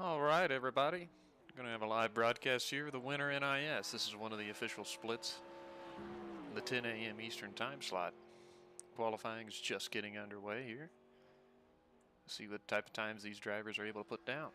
All right, everybody. Going to have a live broadcast here of the Winter NIS. This is one of the official splits in the 10 a.m. Eastern time slot. Qualifying is just getting underway here. See what type of times these drivers are able to put down.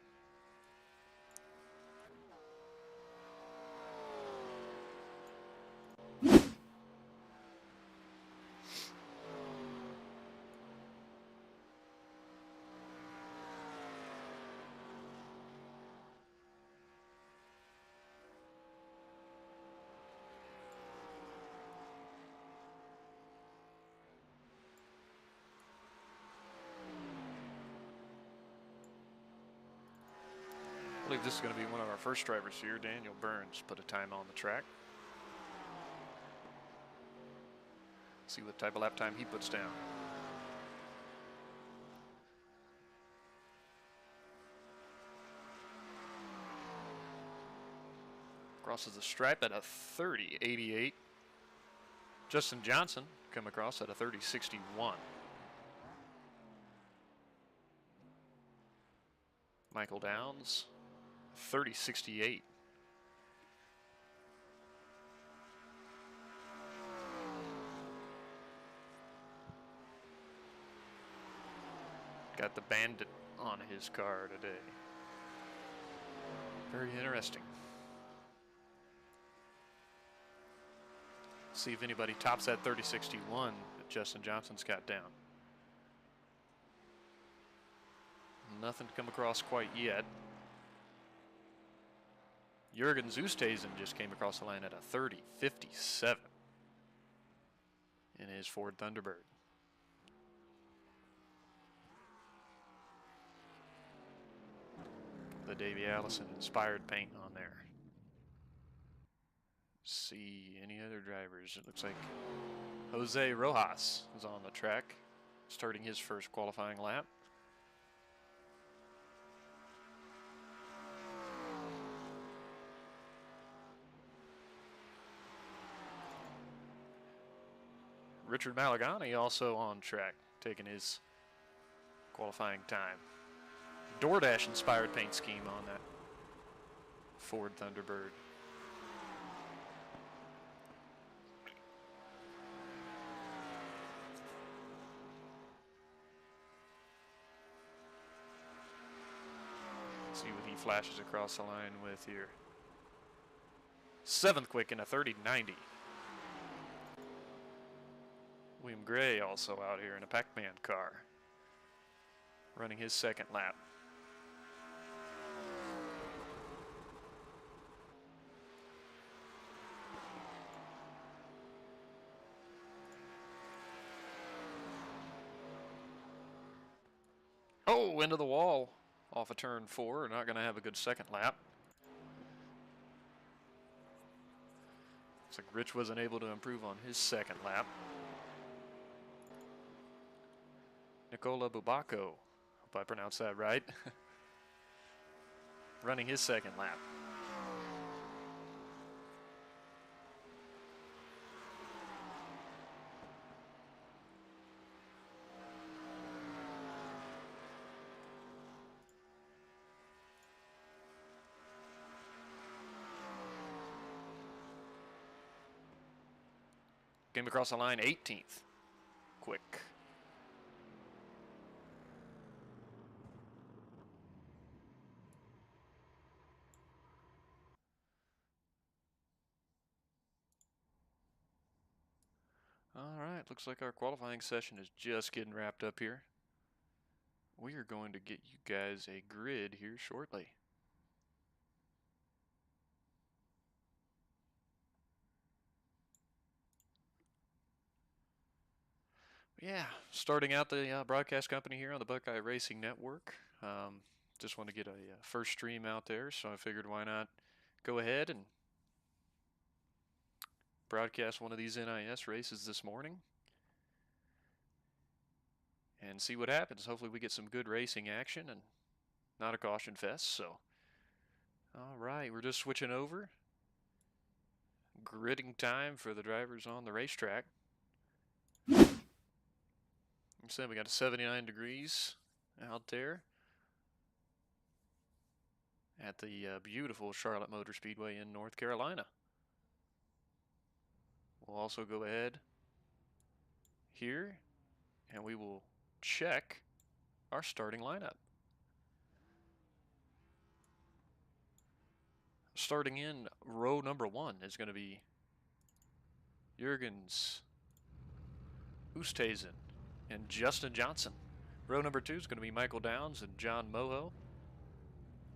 I believe this is going to be one of our first drivers here. Daniel Burns put a time on the track. See what type of lap time he puts down. Crosses the stripe at a 30.88. Justin Johnson come across at a 30.61. Michael Downs, 30.68. Got the Bandit on his car today. Very interesting. See if anybody tops that 30.61 that Justin Johnson's got down. Nothing to come across quite yet. Jürgen Zustesen just came across the line at a 30.57 in his Ford Thunderbird. The Davey Allison inspired paint on there. See any other drivers? It looks like Jose Rojas is on the track, starting his first qualifying lap. Richard Malagani also on track, taking his qualifying time. DoorDash inspired paint scheme on that Ford Thunderbird. See what he flashes across the line with here. 7th quick in a 30.90. William Gray also out here in a Pac-Man car, running his second lap. Oh, into the wall off of turn 4. Not going to have a good second lap. Looks like Rich wasn't able to improve on his second lap. Nicola Bubacco, hope I pronounced that right, running his second lap. Came across the line 18th. Quick. All right, looks like our qualifying session is just getting wrapped up here. We are going to get you guys a grid here shortly. Yeah, starting out the broadcast company here on the Buckeye Racing Network. Just want to get a first stream out there, so I figured why not go ahead and broadcast one of these NIS races this morning and see what happens. Hopefully we get some good racing action and not a caution fest. So, all right, we're just switching over. Gridding time for the drivers on the racetrack. So we got 79 degrees out there. at the beautiful Charlotte Motor Speedway in North Carolina. We'll also go ahead here and we will check our starting lineup. Starting in row number 1 is going to be Jurgens, Oosthuizen, and Justin Johnson. Row number 2 is going to be Michael Downs and John Moho.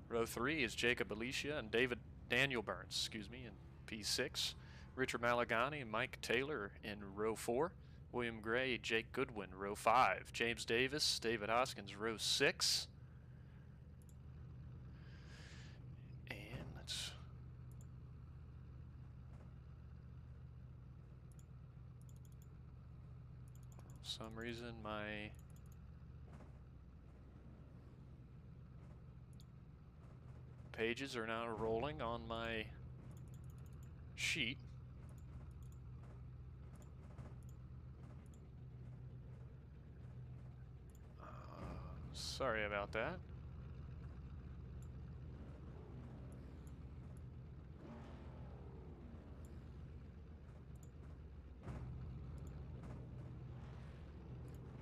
Row 3 is Jacob Alicia and Daniel Burns, in P6. Richard Malagani and Mike Taylor in row 4. William Gray, Jake Goodwin, row 5. James Davis, David Hoskins, row 6. And let's... For some reason, my... pages are now rolling on my sheet. Sorry about that.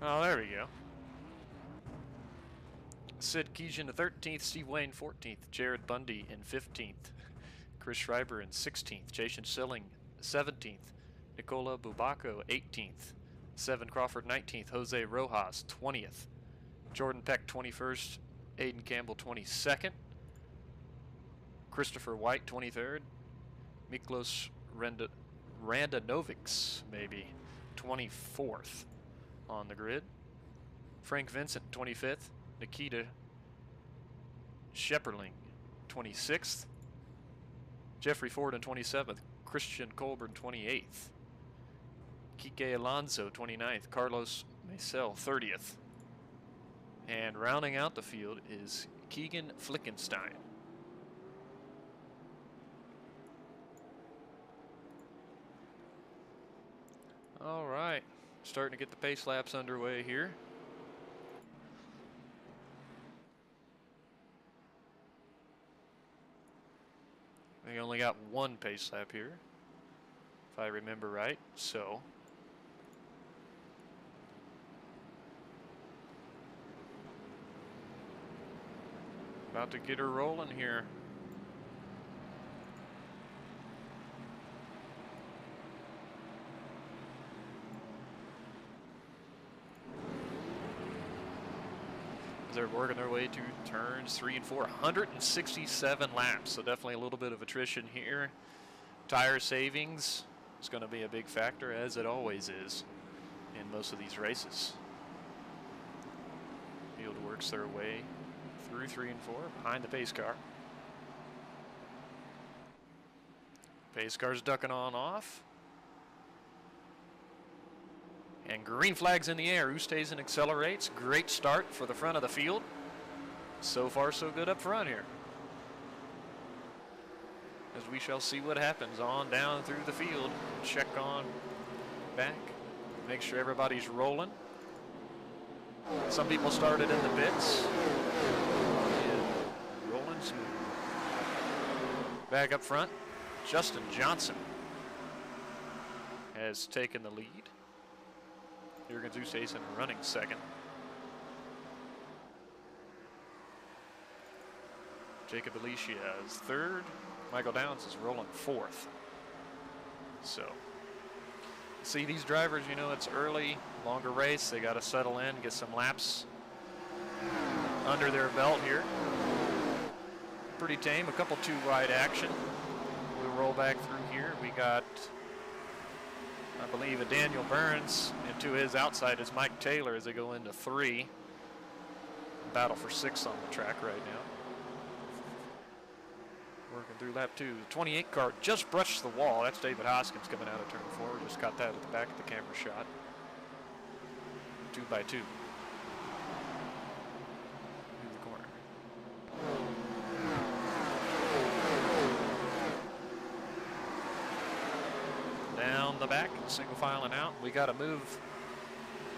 Oh, there we go. Sid Keegan in 13th, Steve Wayne 14th, Jared Bundy in 15th, Chris Schreiber in 16th, Jason Silling 17th, Nicola Bubacco 18th, Seven Crawford 19th, Jose Rojas 20th, Jordan Peck 21st, Aiden Campbell 22nd, Christopher White 23rd, Miklos Randanovics maybe 24th on the grid, Frank Vincent 25th, Nikita Shepperling 26th, Jeffrey Ford in 27th, Christian Colburn 28th, Kike Alonso 29th, Carlos Maisel 30th, and rounding out the field is Keegan Flickenstein. All right, starting to get the pace laps underway here. We only got one pace lap here, if I remember right, so. About to get her rolling here. They're working their way to turns 3 and 4, 167 laps, so definitely a little bit of attrition here. Tire savings is going to be a big factor, as it always is in most of these races. Field works their way through 3 and 4 behind the pace car. Pace car's ducking on off. And green flags in the air. Oosthuizen accelerates. Great start for the front of the field. So far, so good up front here. As we shall see what happens on down through the field. Check on back. Make sure everybody's rolling. Some people started in the pits. And rolling smooth. Back up front, Justin Johnson has taken the lead. Jurgens Oosthuizen running second. Jacob Alicia is third. Michael Downs is rolling fourth. So, see these drivers, you know, it's early, longer race. They got to settle in, get some laps under their belt here. Pretty tame, a couple two wide action. We'll roll back through here. We got, I believe, a Daniel Burns, and to his outside is Mike Taylor as they go into 3. Battle for 6 on the track right now. Working through lap 2. The 28 car just brushed the wall. That's David Hoskins coming out of turn 4. Just got that at the back of the camera shot. 2 by 2. In the corner. Down the back, single filing out. We got a move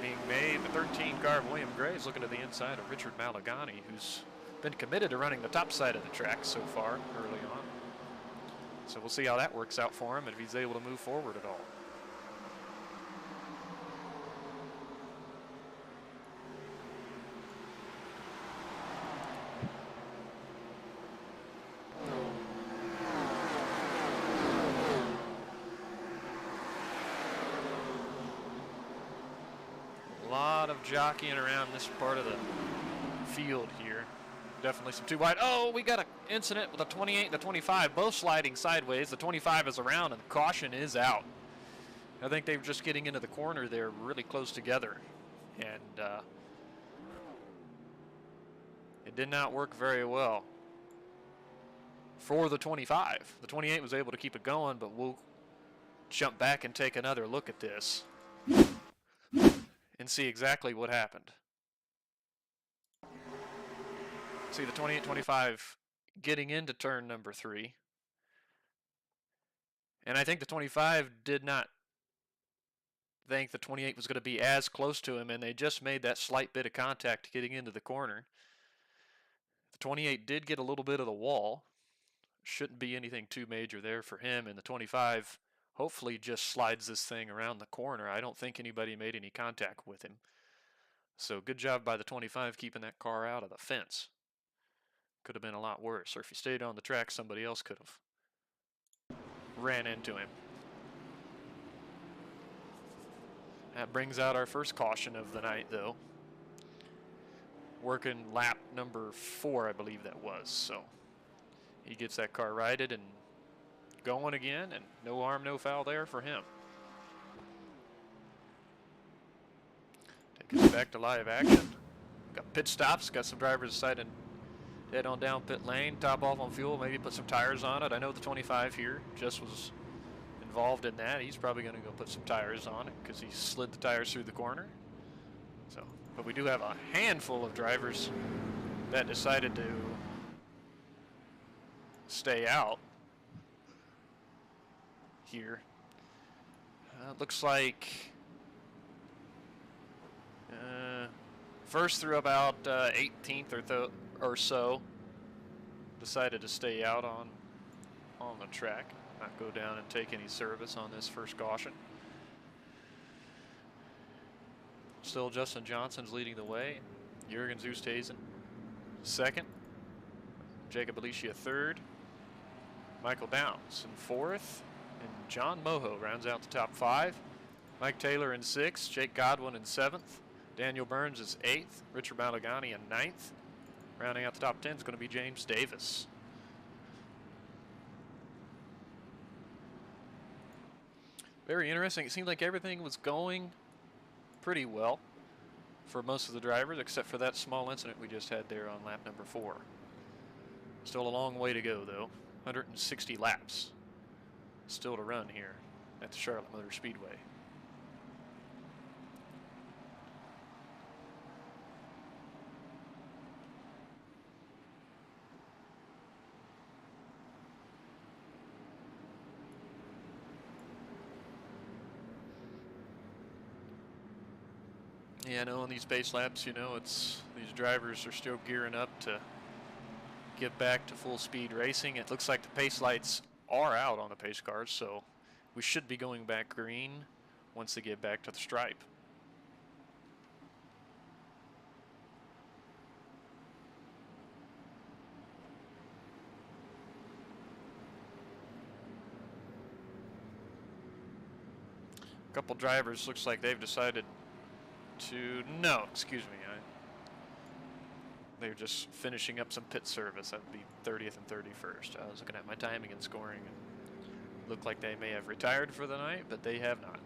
being made. The 13 car of William Gray is looking to the inside of Richard Malagani, who's been committed to running the top side of the track so far early on. So we'll see how that works out for him and if he's able to move forward at all. A lot of jockeying around this part of the field here. Definitely some too wide. Oh, we got an incident with the 28 and the 25, both sliding sideways. The 25 is around and the caution is out. I think they were just getting into the corner there really close together. And it did not work very well for the 25. The 28 was able to keep it going, but we'll jump back and take another look at this and see exactly what happened. See the 28-25 getting into turn number 3. And I think the 25 did not think the 28 was going to be as close to him, and they just made that slight bit of contact getting into the corner. The 28 did get a little bit of the wall. Shouldn't be anything too major there for him, and the 25 hopefully just slides this thing around the corner. I don't think anybody made any contact with him. So good job by the 25 keeping that car out of the fence. Could have been a lot worse, or if he stayed on the track, somebody else could have ran into him. That brings out our first caution of the night, though. Working lap number 4, I believe that was. So he gets that car righted and going again, and no harm, no foul there for him. Take us back to live action. Got pit stops, got some drivers deciding to head on down pit lane, top off on fuel, maybe put some tires on it. I know the 25 here just was involved in that. He's probably going to go put some tires on it because he slid the tires through the corner. So, but we do have a handful of drivers that decided to stay out here. Looks like first through about 18th or so decided to stay out on the track, not go down and take any service on this first caution. Still Justin Johnson's leading the way. Jürgen Zusthazen second. Jacob Alicia third. Michael Downs in fourth. And John Moho rounds out the top 5. Mike Taylor in 6th. Jake Godwin in 7th. Daniel Burns is 8th. Richard Malagani in 9th. Rounding out the top 10 is going to be James Davis. Very interesting. It seemed like everything was going pretty well for most of the drivers, except for that small incident we just had there on lap number 4. Still a long way to go, though. 160 laps still to run here at the Charlotte Motor Speedway. Yeah, I know on these pace laps, you know, these drivers are still gearing up to get back to full speed racing. It looks like the pace lights are out on the pace cars, so we should be going back green once they get back to the stripe. A couple drivers looks like they've decided to, no, excuse me, they're just finishing up some pit service. That would be 30th and 31st. I was looking at my timing and scoring, and looked like they may have retired for the night, but they have not.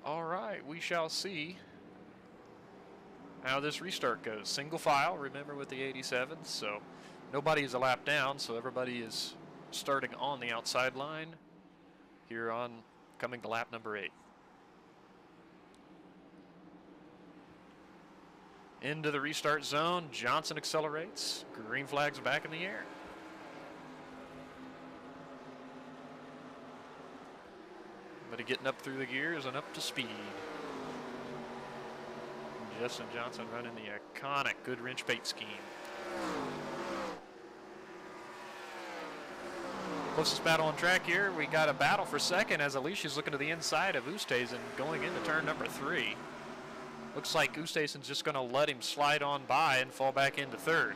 All right, we shall see how this restart goes. Single file, remember, with the 87, so nobody is a lap down, so everybody is starting on the outside line here on coming to lap number 8. Into the restart zone, Johnson accelerates, green flag's back in the air. But getting up through the gears and up to speed. Justin Johnson running the iconic good wrench bait scheme. Closest battle on track here. We got a battle for second as Alicia's looking to the inside of Oosthuizen going into turn number 3. Looks like Oosthuizen's just going to let him slide on by and fall back into third.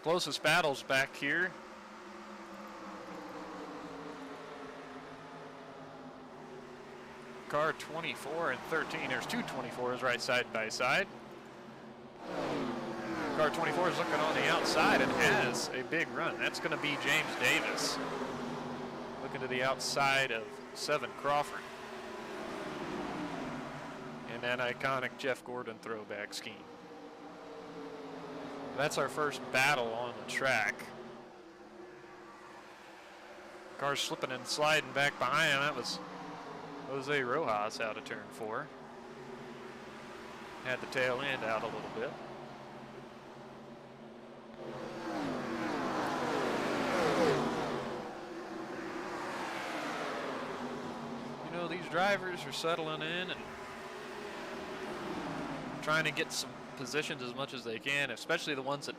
Closest battle's back here. Car 24 and 13. There's two 24s right side by side. Car 24 is looking on the outside and has a big run. That's going to be James Davis. Looking to the outside of 7 Crawford. And that iconic Jeff Gordon throwback scheme. That's our first battle on the track. Cars slipping and sliding back behind him. That was Jose Rojas out of turn 4. Had the tail end out a little bit. You know, these drivers are settling in and trying to get some positions as much as they can, especially the ones that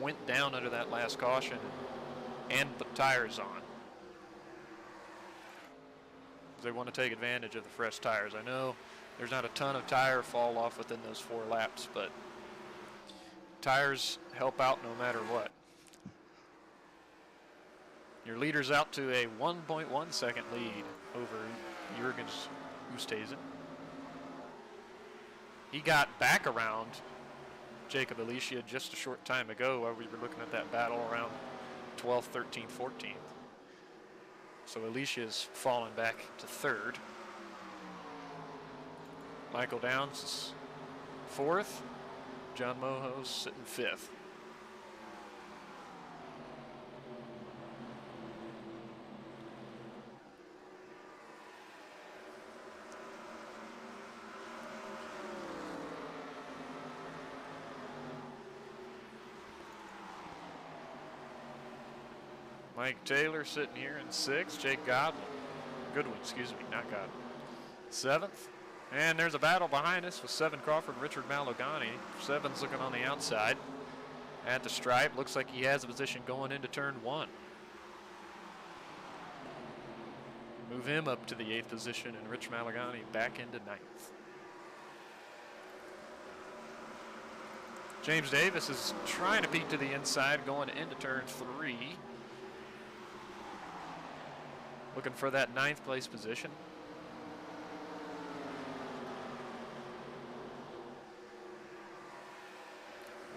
went down under that last caution and put tires on. They want to take advantage of the fresh tires. I know there's not a ton of tire fall off within those 4 laps, but tires help out no matter what. Your leader's out to a 1.1 second lead over Jürgens Oosthuizen. He got back around Jacob Alicia just a short time ago while we were looking at that battle around 12th, 13th, 14th. So Alicia's fallen back to third. Michael Downs is 4th. John Moho's sitting 5th. Mike Taylor sitting here in 6th. Jake Goodwin, excuse me, not Godwin. 7th. And there's a battle behind us with 7 Crawford, Richard Malagani. 7's looking on the outside at the stripe. Looks like he has a position going into turn 1. Move him up to the 8th position and Rich Malagani back into 9th. James Davis is trying to peek to the inside going into turn 3. Looking for that 9th place position.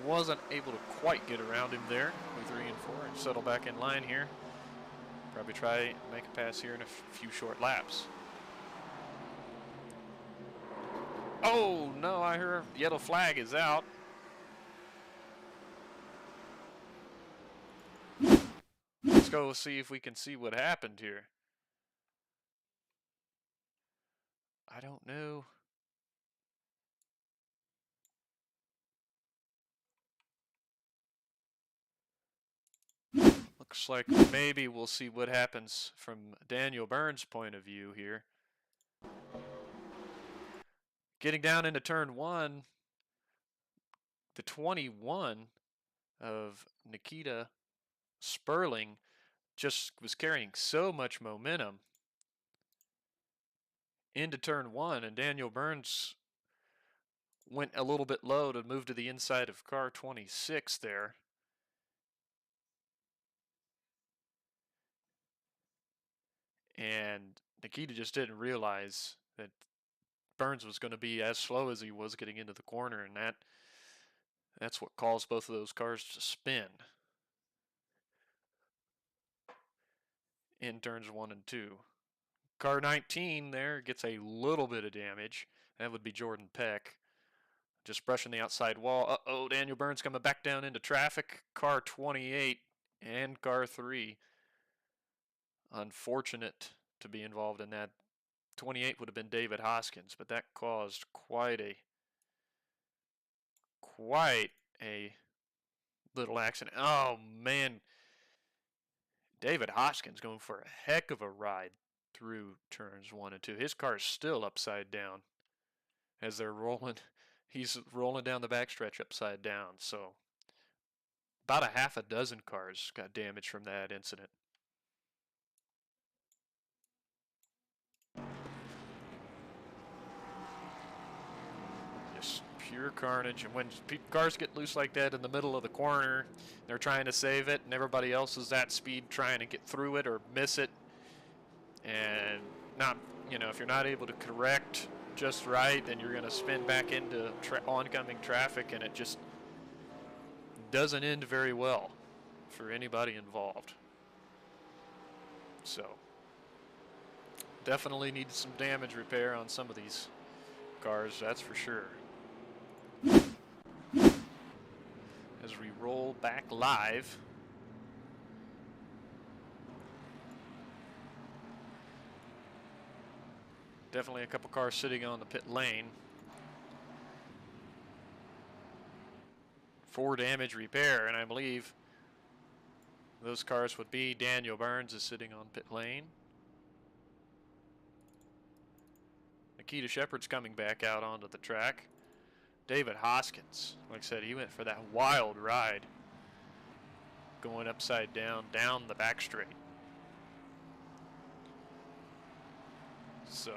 Wasn't able to quite get around him there with 3 and 4 and settle back in line here. Probably try and make a pass here in a few short laps. Oh no, I hear yellow flag is out. Let's go see if we can see what happened here. I don't know. Looks like maybe we'll see what happens from Daniel Burns' point of view here. Getting down into turn 1, the 21 of Nikita Sperling just was carrying so much momentum into turn 1, and Daniel Burns went a little bit low to move to the inside of car 26 there. And Nikita just didn't realize that Burns was going to be as slow as he was getting into the corner, and that's what caused both of those cars to spin in turns 1 and 2. Car 19 there gets a little bit of damage. That would be Jordan Peck. Just brushing the outside wall. Uh-oh, Daniel Burns coming back down into traffic. Car 28 and car 3. Unfortunate to be involved in that. 28 would have been David Hoskins, but that caused quite a little accident. Oh, man. David Hoskins going for a heck of a ride through turns 1 and 2. His car is still upside down as they're rolling. He's rolling down the backstretch upside down. So about a half a dozen cars got damaged from that incident. Just pure carnage. And when cars get loose like that in the middle of the corner, they're trying to save it, and everybody else is at speed trying to get through it or miss it. And not, if you're not able to correct just right, then you're going to spin back into oncoming traffic, and it just doesn't end very well for anybody involved. So definitely need some damage repair on some of these cars, that's for sure. As we roll back live, definitely a couple cars sitting on the pit lane for damage repair, and I believe those cars would be Daniel Burns is sitting on pit lane. Nikita Shepard's coming back out onto the track. David Hoskins, like I said, he went for that wild ride going upside down the back straight. So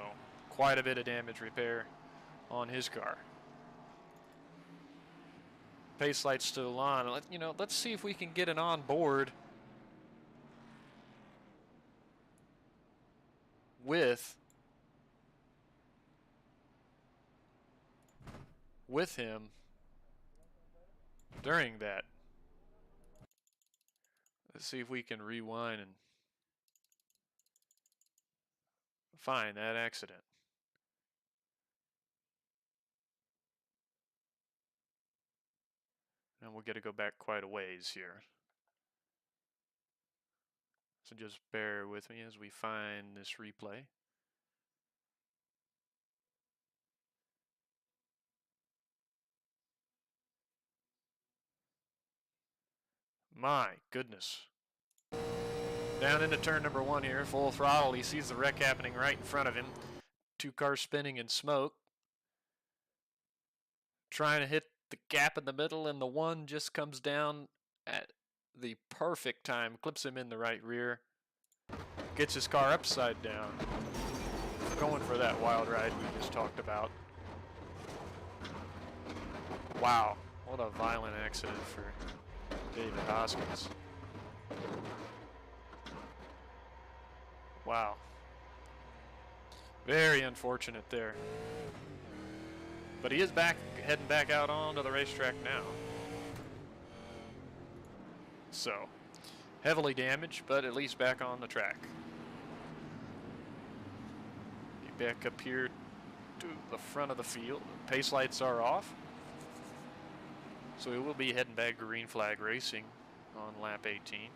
quite a bit of damage repair on his car. Pace light's still on. Let's see if we can get it on board with him during that. Let's see if we can rewind and find that accident. And we'll get to go back quite a ways here. So just bear with me as we find this replay. My goodness. Down into turn number 1 here, full throttle. He sees the wreck happening right in front of him. 2 cars spinning in smoke. Trying to hit the gap in the middle, and the one just comes down at the perfect time, clips him in the right rear, gets his car upside down, going for that wild ride we just talked about. Wow, what a violent accident for David Hoskins. Wow. Very unfortunate there. But he is heading back out onto the racetrack now. So, heavily damaged, but at least back on the track. Back up here to the front of the field. Pace lights are off. So we will be heading back green flag racing on lap 18.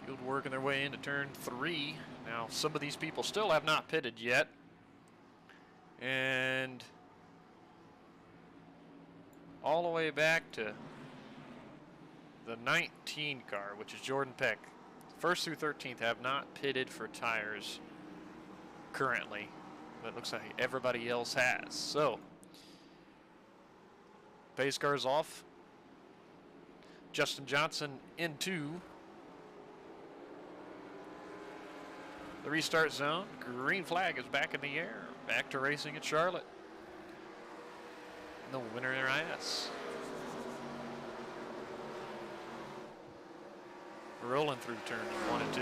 Field working their way into turn 3. Now, some of these people still have not pitted yet. And all the way back to the 19 car, which is Jordan Peck. 1st through 13th have not pitted for tires currently, but it looks like everybody else has. So, pace car's off. Justin Johnson into the restart zone. Green flag is back in the air. Back to racing at Charlotte. The winner NIS. Rolling through turns 1 and 2.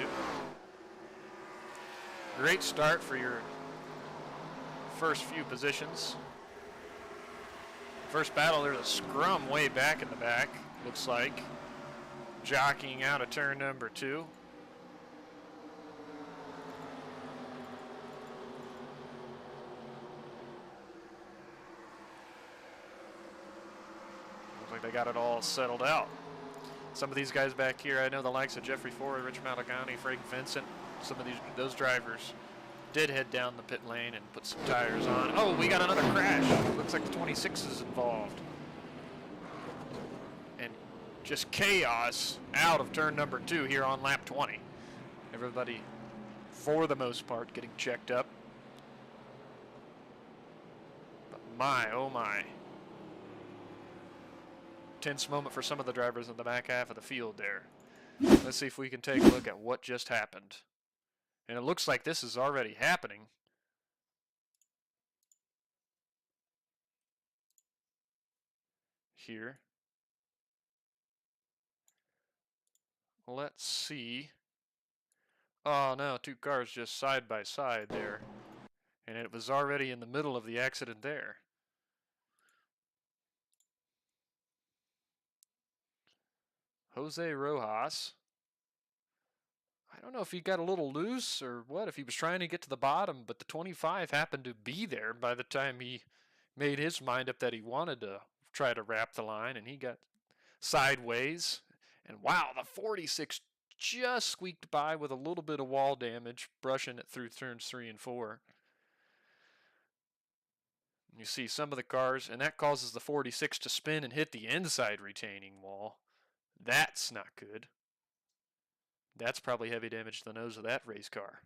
Great start for your first few positions. First battle, there's a scrum way back in the back, looks like. Jockeying out of turn number 2. Look like they got it all settled out. Some of these guys back here, I know the likes of Jeffrey Ford, Rich Maligani, Frank Vincent, some of those drivers did head down the pit lane and put some tires on. Oh, we got another crash. Looks like the 26 is involved. And just chaos out of turn number 2 here on lap 20. Everybody, for the most part, getting checked up. But my, oh my. Tense moment for some of the drivers in the back half of the field there. Let's see if we can take a look at what just happened. And it looks like this is already happening. Here. Let's see. Oh no, 2 cars just side by side there. And it was already in the middle of the accident there. Jose Rojas. I don't know if he got a little loose or what, if he was trying to get to the bottom, but the 25 happened to be there by the time he made his mind up that he wanted to try to wrap the line, and he got sideways. And wow, the 46 just squeaked by with a little bit of wall damage, brushing it through turns 3 and 4. You see some of the cars, and that causes the 46 to spin and hit the inside retaining wall. That's not good. That's probably heavy damage to the nose of that race car.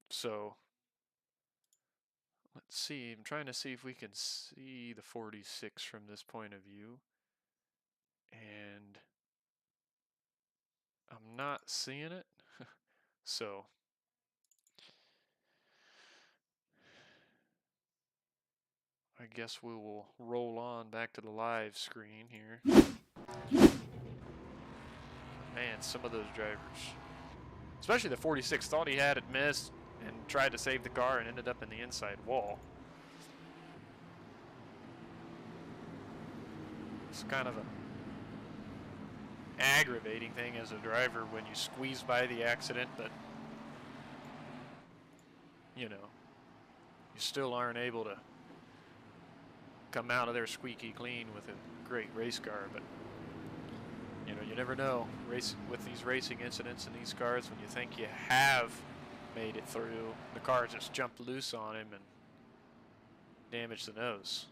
So, let's see. I'm trying to see if we can see the 46 from this point of view. And I'm not seeing it. So, I guess we will roll on back to the live screen here. Man, some of those drivers, especially the 46, thought he had it missed and tried to save the car and ended up in the inside wall. It's kind of an aggravating thing as a driver when you squeeze by the accident, but you know, you still aren't able to come out of there squeaky clean with a great race car. But you know, you never know with these racing incidents in these cars, when you think you have made it through, the car just jumped loose on him and damaged the nose.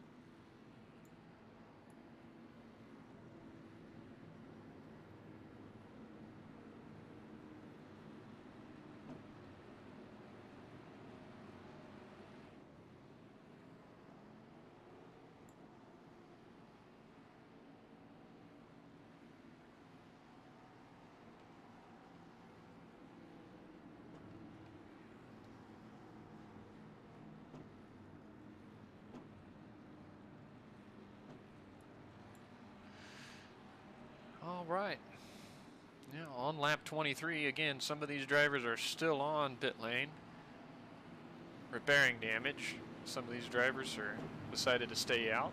All right. Now on lap 23, again, some of these drivers are still on pit lane, repairing damage. Some of these drivers are decided to stay out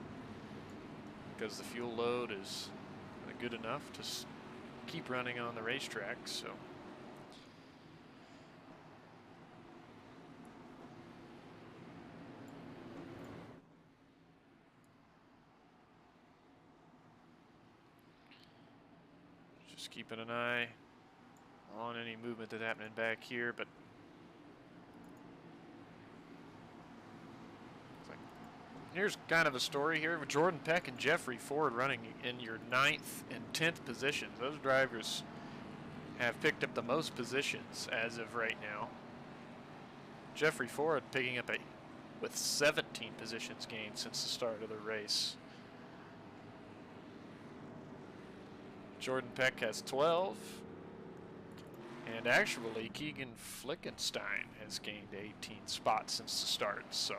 because the fuel load is good enough to keep running on the racetrack. So just keeping an eye on any movement that's happening back here, but here's kind of a story here with Jordan Peck and Jeffrey Ford running in your 9th and 10th positions. Those drivers have picked up the most positions as of right now. Jeffrey Ford picking up with 17 positions gained since the start of the race. Jordan Peck has 12. And actually, Keegan Flickenstein has gained 18 spots since the start. So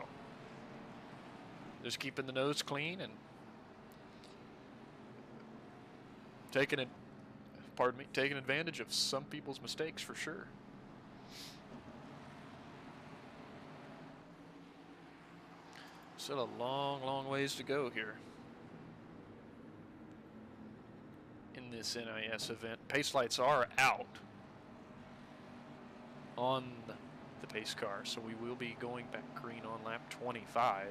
just keeping the nose clean and taking advantage of some people's mistakes for sure. Still a long, long ways to go here in this NIS event. Pace lights are out on the pace car, so we will be going back green on lap 25.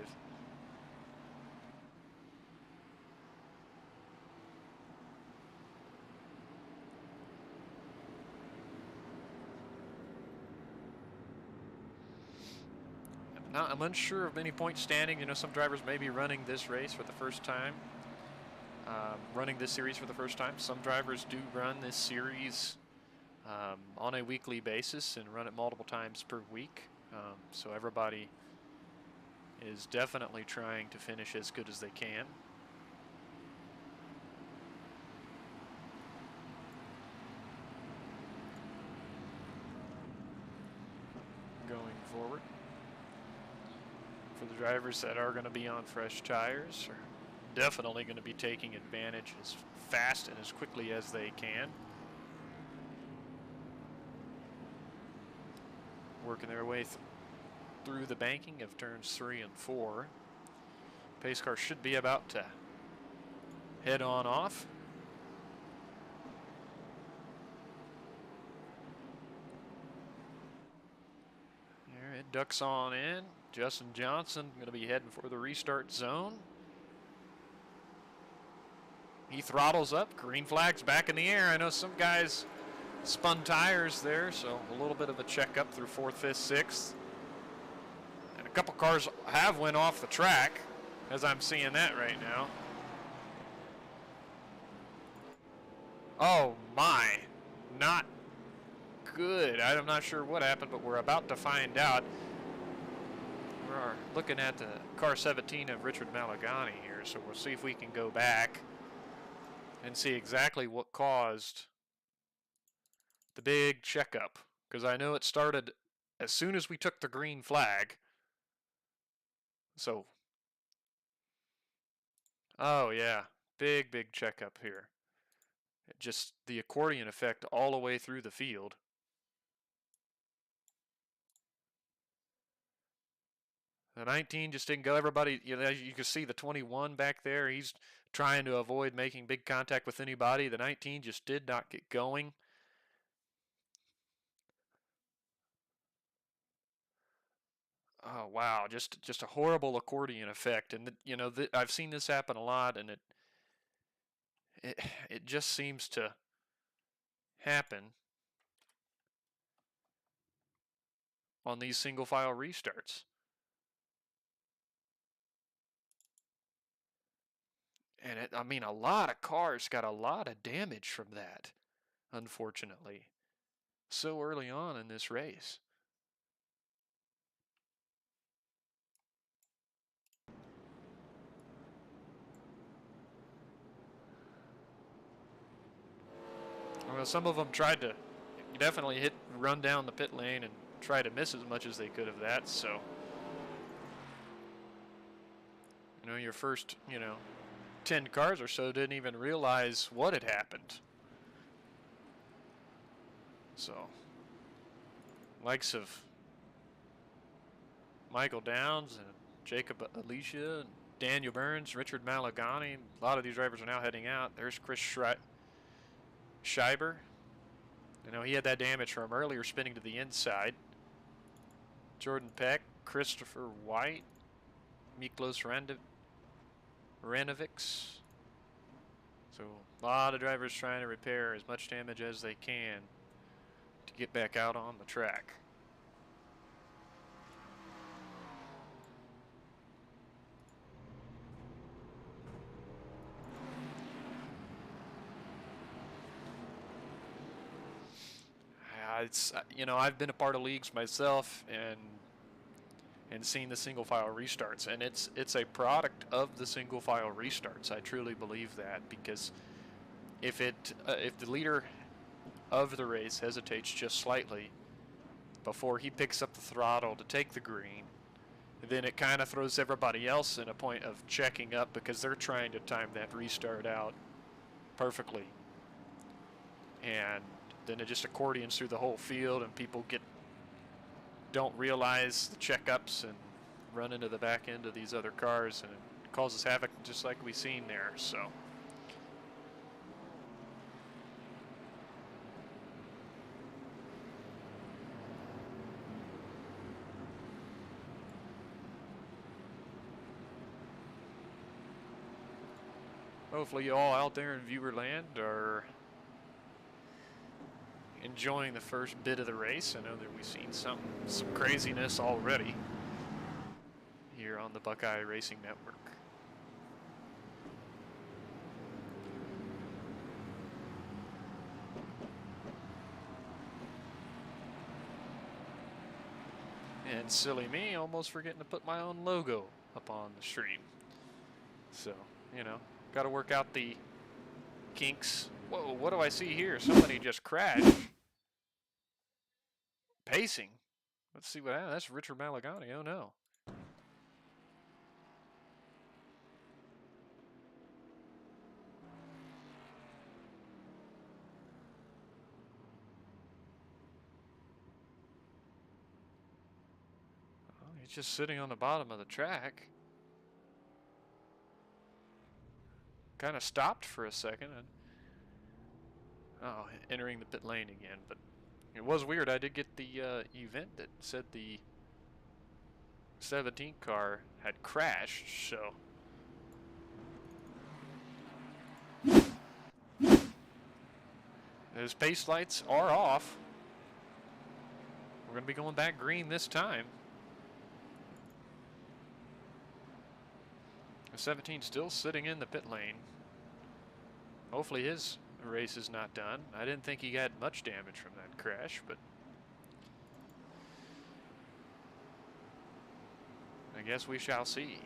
I'm unsure of any point standing. You know, some drivers may be running this race for the first time, running this series for the first time. Some drivers do run this series on a weekly basis and run it multiple times per week. So everybody is definitely trying to finish as good as they can. Going forward, for the drivers that are going to be on fresh tires, are definitely going to be taking advantage as fast and as quickly as they can. Working their way through the banking of turns 3 and 4. Pace car should be about to head on off. There it ducks on in. Justin Johnson going to be heading for the restart zone. He throttles up. Green flag's back in the air. I know some guys spun tires there, so a little bit of a checkup through 4th, 5th, 6th. And a couple cars have went off the track, as I'm seeing that right now. Oh my, not good. I'm not sure what happened, but we're about to find out. We're looking at the car 17 of Richard Malagani here, so we'll see if we can go back and see exactly what caused the big checkup, because I know it started as soon as we took the green flag. So, oh yeah, big checkup here. Just the accordion effect all the way through the field. The 19 just didn't go. Everybody, you know, as you can see the 21 back there, he's trying to avoid making big contact with anybody. The 19 just did not get going. Oh wow, just a horrible accordion effect, and you know I've seen this happen a lot, and it just seems to happen on these single file restarts. And I mean, a lot of cars got a lot of damage from that, unfortunately, so early on in this race. Well, some of them tried to definitely run down the pit lane and try to miss as much as they could of that. So, you know, your first, 10 cars or so didn't even realize what had happened. So, likes of Michael Downs and Jacob Alicia and Daniel Burns, Richard Malagani, a lot of these drivers are now heading out. There's Chris Schreiber. You know, he had that damage from earlier spinning to the inside. Jordan Peck, Christopher White, Miklos Ranovics. So a lot of drivers trying to repair as much damage as they can to get back out on the track. It's, you know, I've been a part of leagues myself and seen the single file restarts, and it's a product of the single file restarts. I truly believe that, because if the leader of the race hesitates just slightly before he picks up the throttle to take the green, then it kind of throws everybody else in a point of checking up, because they're trying to time that restart out perfectly, and then it just accordions through the whole field, and people don't realize the checkups and run into the back end of these other cars, and it causes havoc just like we've seen there. So hopefully you all out there in viewer land are enjoying the first bit of the race. I know that we've seen some craziness already. on the Buckeye Racing Network. And silly me, almost forgetting to put my own logo up on the stream. So, you know, got to work out the kinks. Whoa, what do I see here? Somebody just crashed. Pacing. Let's see what happened. That's Richard Malagani. Oh, no. Oh, he's just sitting on the bottom of the track. Kind of stopped for a second. And oh, entering the pit lane again. But it was weird. I did get the event that said the 17 car had crashed, so. Those pace lights are off. We're going to be going back green this time. The 17 still sitting in the pit lane. Hopefully his race is not done. I didn't think he got much damage from that crash, but I guess we shall see.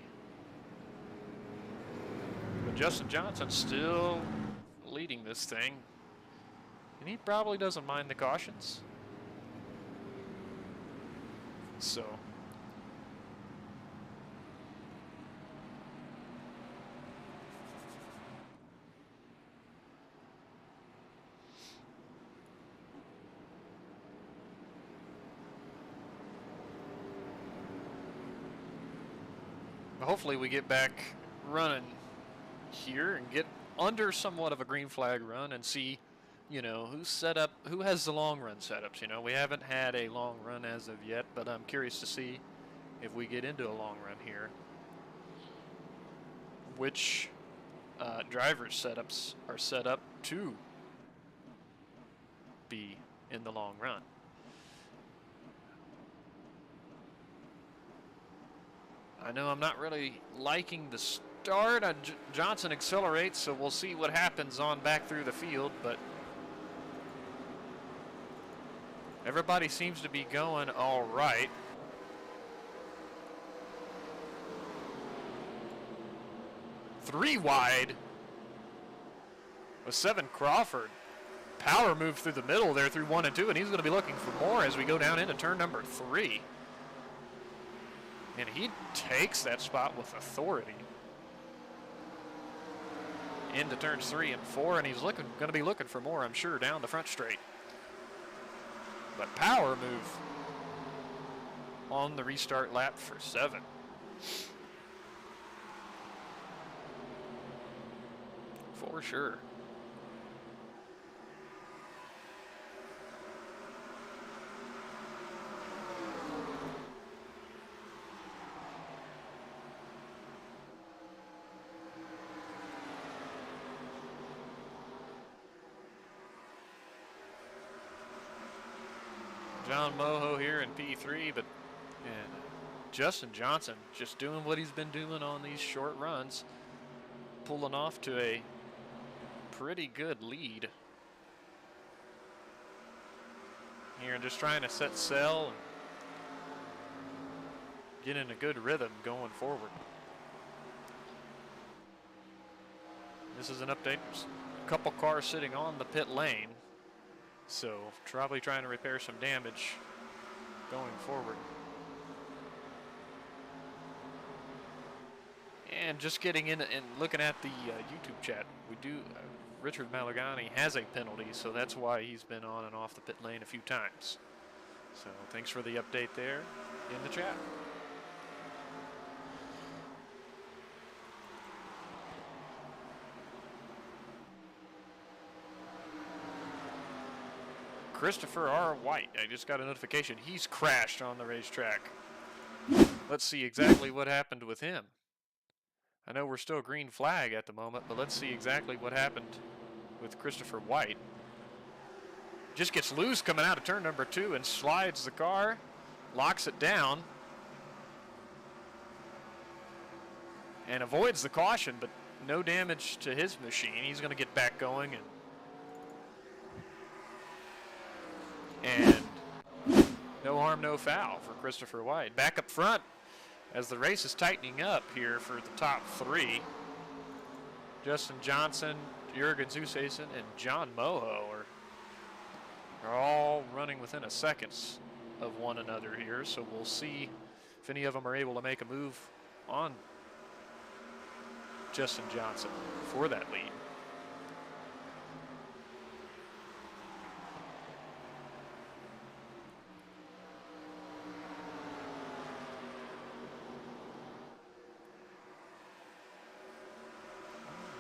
But Justin Johnson still leading this thing, and he probably doesn't mind the cautions. So hopefully we get back running here and get under somewhat of a green flag run and see, you know, who's set up, who has the long run setups. You know, we haven't had a long run as of yet, but I'm curious to see if we get into a long run here, which drivers' setups are set up to be in the long run. I know I'm not really liking the start. Johnson accelerates, so we'll see what happens on back through the field, but everybody seems to be going all right. Three wide with 7 Crawford. Power moved through the middle there through 1 and 2, and he's going to be looking for more as we go down into turn number 3. And he takes that spot with authority into turns 3 and 4, and he's going to be looking for more, I'm sure, down the front straight. But power move on the restart lap for 7. For sure. John Moho here in P3, but Justin Johnson just doing what he's been doing on these short runs, pulling off to a pretty good lead here and just trying to set sail and get in a good rhythm going forward. This is an update. There's a couple cars sitting on the pit lane, so probably trying to repair some damage going forward. And just getting in and looking at the YouTube chat, we do, Richard Malagani has a penalty, so that's why he's been on and off the pit lane a few times. So thanks for the update there in the chat. Christopher R. White, I just got a notification. He's crashed on the racetrack. Let's see exactly what happened with him. I know we're still green flag at the moment, but let's see exactly what happened with Christopher White. Just gets loose coming out of turn number 2 and slides the car, locks it down. and avoids the caution, but no damage to his machine. He's going to get back going, and no harm, no foul for Christopher White. Back up front as the race is tightening up here for the top three. Justin Johnson, Jürgen Zusesen, and John Moho are all running within a second of one another here, so we'll see if any of them are able to make a move on Justin Johnson for that lead.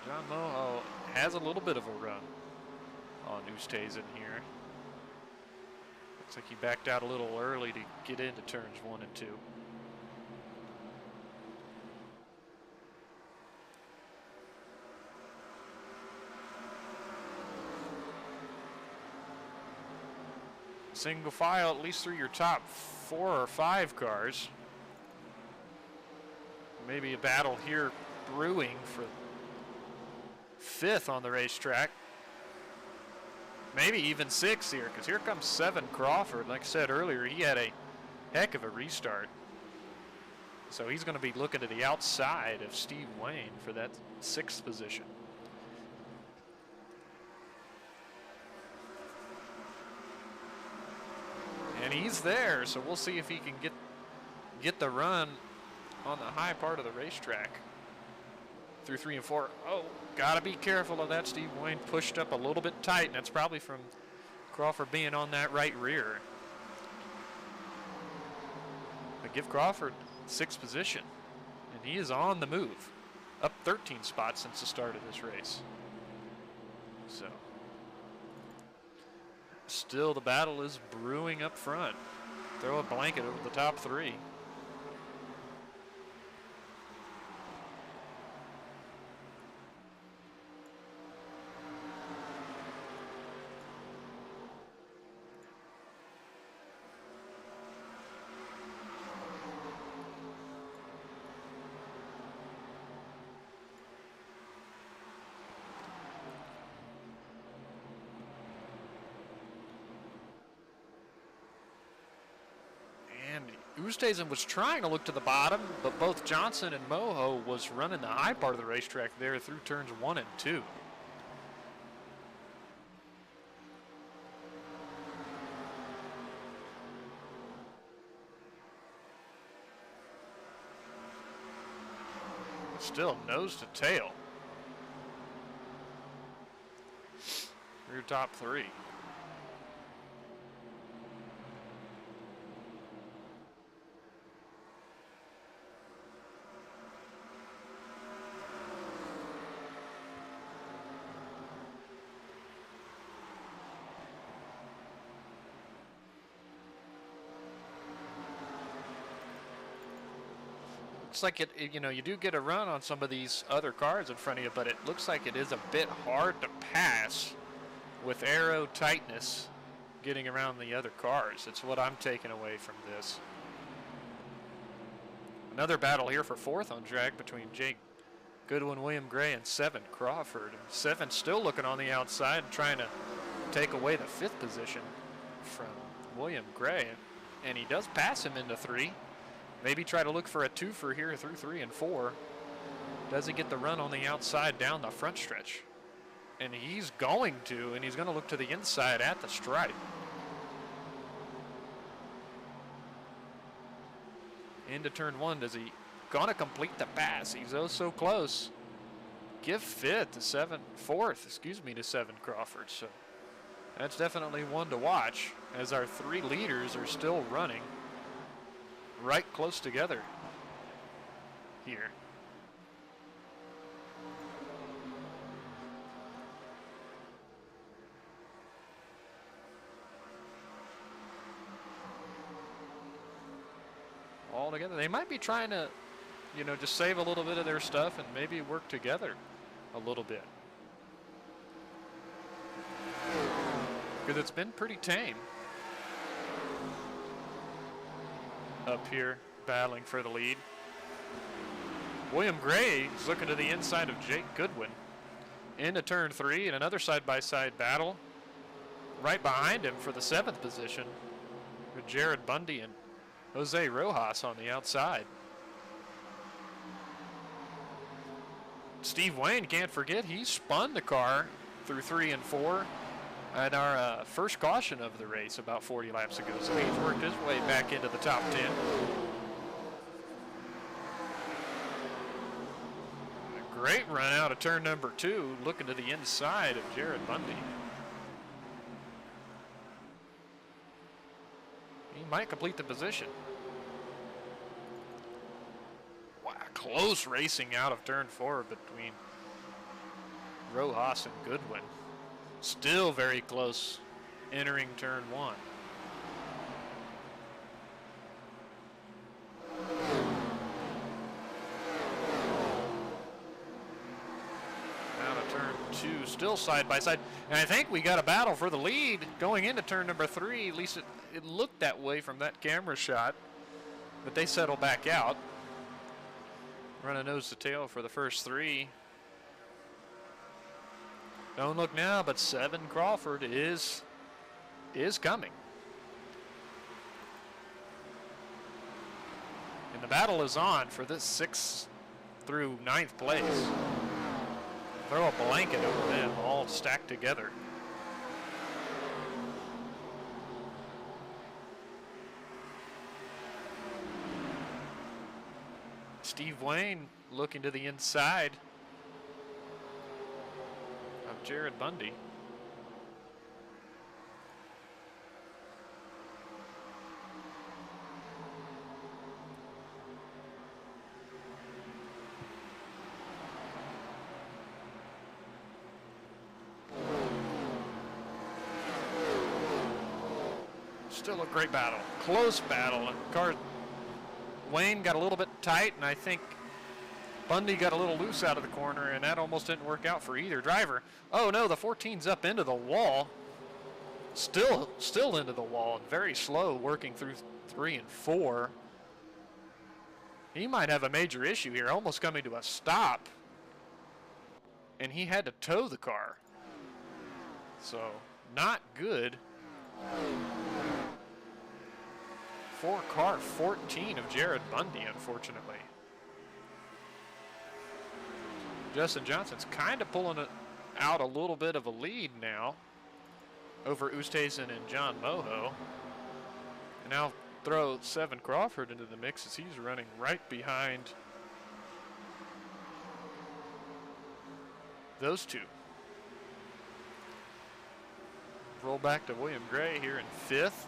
John Moho has a little bit of a run on Oosthuizen here. Looks like he backed out a little early to get into turns 1 and 2. Single file at least through your top 4 or 5 cars. Maybe a battle here brewing for 5th on the racetrack. Maybe even 6th here, because here comes 7 Crawford. Like I said earlier, he had a heck of a restart. So he's going to be looking to the outside of Steve Wayne for that 6th position. And he's there, so we'll see if he can get the run on the high part of the racetrack through 3 and 4. Oh, gotta be careful of that. Steve Wayne pushed up a little bit tight, and that's probably from Crawford being on that right rear. But give Crawford 6th position, and he is on the move, up 13 spots since the start of this race. So still the battle is brewing up front. Throw a blanket over the top 3. Oosthuizen was trying to look to the bottom, but both Johnson and Moho was running the high part of the racetrack there through turns 1 and 2. Still nose to tail. Your top 3. Looks like it, you know, you do get a run on some of these other cars in front of you, but it looks like it is a bit hard to pass with aero tightness getting around the other cars. It's what I'm taking away from this. Another battle here for 4th on track between Jake Goodwin, William Gray, and 7 Crawford. 7 still looking on the outside and trying to take away the 5th position from William Gray, and he does pass him into 3. Maybe try to look for a twofer here through 3 and 4. Does he get the run on the outside down the front stretch? And he's going to, and he's going to look to the inside at the stripe. Into turn 1, does he going to complete the pass? He's oh so close. Give 4th to 7 Crawford. So that's definitely one to watch as our 3 leaders are still running right close together here. All together. They might be trying to, you know, just save a little bit of their stuff and maybe work together a little bit, because it's been pretty tame up here battling for the lead. William Gray is looking to the inside of Jake Goodwin. Into turn 3 and another side-by-side battle. Right behind him for the 7th position with Jared Bundy and Jose Rojas on the outside. Steve Wayne, can't forget, he spun the car through 3 and 4 at our first caution of the race about 40 laps ago. So he's worked his way back into the top 10. A great run out of turn number 2, looking to the inside of Jared Bundy. He might complete the position. Wow, close racing out of turn 4 between Rojas and Goodwin. Still very close entering turn 1. Out of turn 2, still side by side. And I think we got a battle for the lead going into turn number 3. At least it looked that way from that camera shot. But they settle back out. Run a nose to tail for the first 3. Don't look now, but 7 Crawford is coming. And the battle is on for this 6th through 9th place. Throw a blanket over them, all stacked together. Steve Wayne looking to the inside of Jared Bundy. Still a great battle, close battle. Wayne got a little bit tight, and I think Bundy got a little loose out of the corner, and that almost didn't work out for either driver. Oh no, the 14's up into the wall. Still into the wall, and very slow working through 3 and 4. He might have a major issue here, almost coming to a stop. And he had to tow the car. So, not good. For car 14 of Jared Bundy, unfortunately. Justin Johnson's kind of pulling it out a little bit of a lead now over Oosthuizen and John Moho. And now throw 7 Crawford into the mix as he's running right behind those two. Roll back to William Gray here in 5th.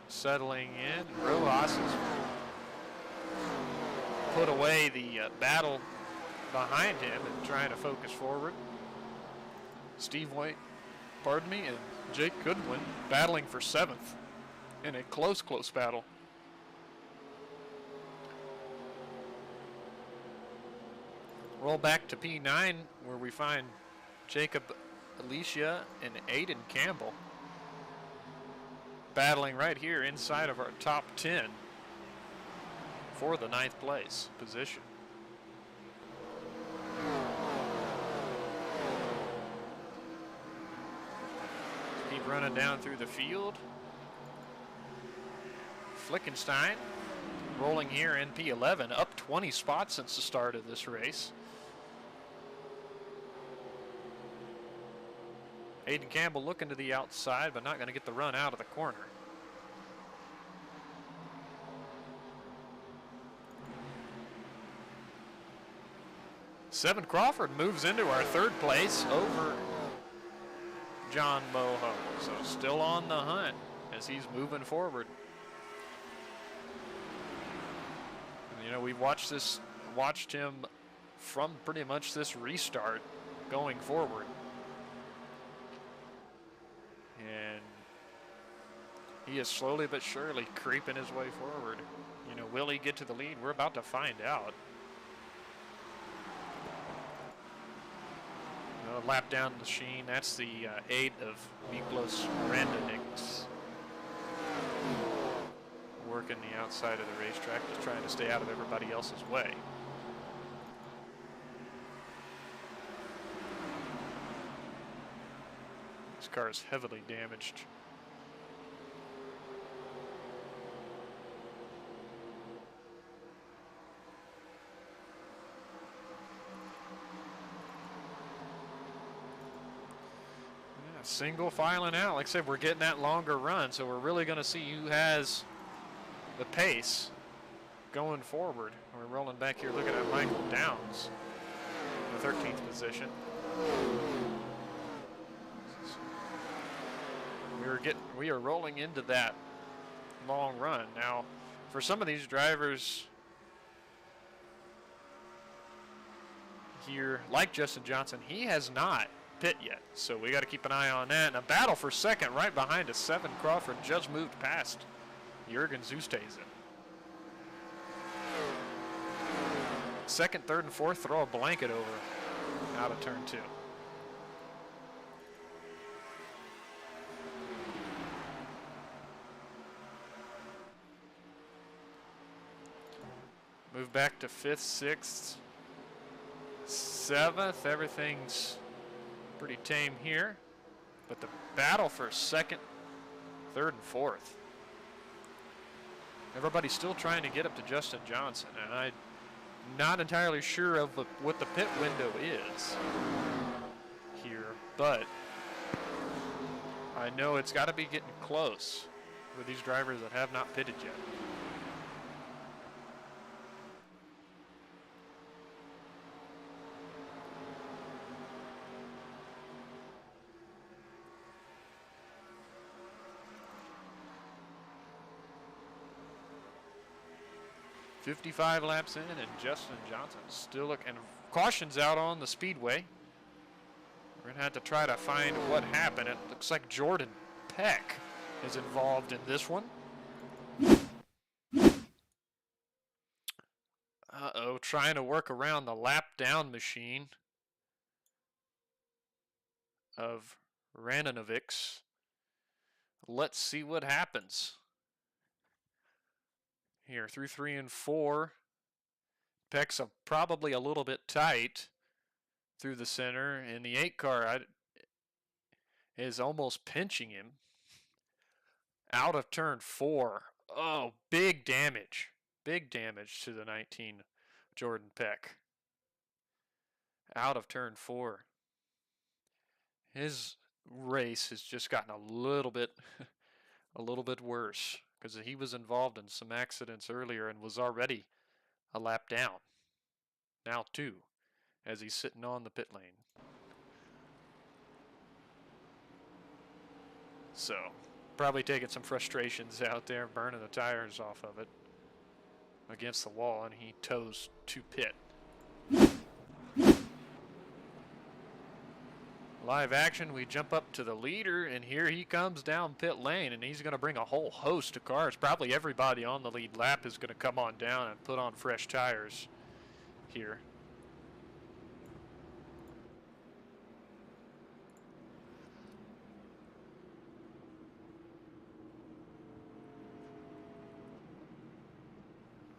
Settling in, Rojas has put away the battle behind him and trying to focus forward. Steve White, and Jake Goodwin battling for 7th in a close battle. Roll back to P9 where we find Jacob Alicia and Aiden Campbell battling right here inside of our top 10 for the 9th place position. Keep running down through the field. Flickenstein rolling here in P11, up 20 spots since the start of this race. Aiden Campbell looking to the outside, but not going to get the run out of the corner. Seven Crawford moves into our 3rd place over John Moho. So still on the hunt as he's moving forward. And, you know, we've watched him from pretty much this restart going forward. And he is slowly but surely creeping his way forward. You know, will he get to the lead? We're about to find out. A lap down the Sheen. That's the 8 of Miklos Randanix. Working working the outside of the racetrack, just trying to stay out of everybody else's way. This car is heavily damaged. Single filing out. Like I said, we're getting that longer run, so we're really going to see who has the pace going forward. We're rolling back here looking at Michael Downs in the 13th position. We are rolling into that long run. Now, for some of these drivers here, like Justin Johnson, he has not pit yet, so we got to keep an eye on that. And a battle for second right behind us. 7 Crawford just moved past Jürgen Zustesen. Second, third, and fourth, throw a blanket over out of turn 2. Move back to 5th, 6th, 7th. Everything's pretty tame here, but the battle for second, third, and fourth. Everybody's still trying to get up to Justin Johnson, and I'm not entirely sure of what the pit window is here, but I know it's got to be getting close with these drivers that have not pitted yet. .55 laps in, and Justin Johnson still looking. Caution's out on the speedway. We're going to have to try to find what happened. It looks like Jordan Peck is involved in this one. Uh-oh, trying to work around the lap down machine of Ranovics. Let's see what happens. Here, through 3 and 4. Peck's probably a little bit tight through the center, and the 8 car is almost pinching him. Out of turn 4. Oh, big damage. Big damage to the 19 Jordan Peck. Out of turn 4. His race has just gotten a little bit worse, because he was involved in some accidents earlier and was already a lap down. Now 2, as he's sitting on the pit lane. So, probably taking some frustrations out there, burning the tires off of it against the wall, and he tows to pit. Live action, we jump up to the leader, and here he comes down pit lane, and he's going to bring a whole host of cars. Probably everybody on the lead lap is going to come on down and put on fresh tires here.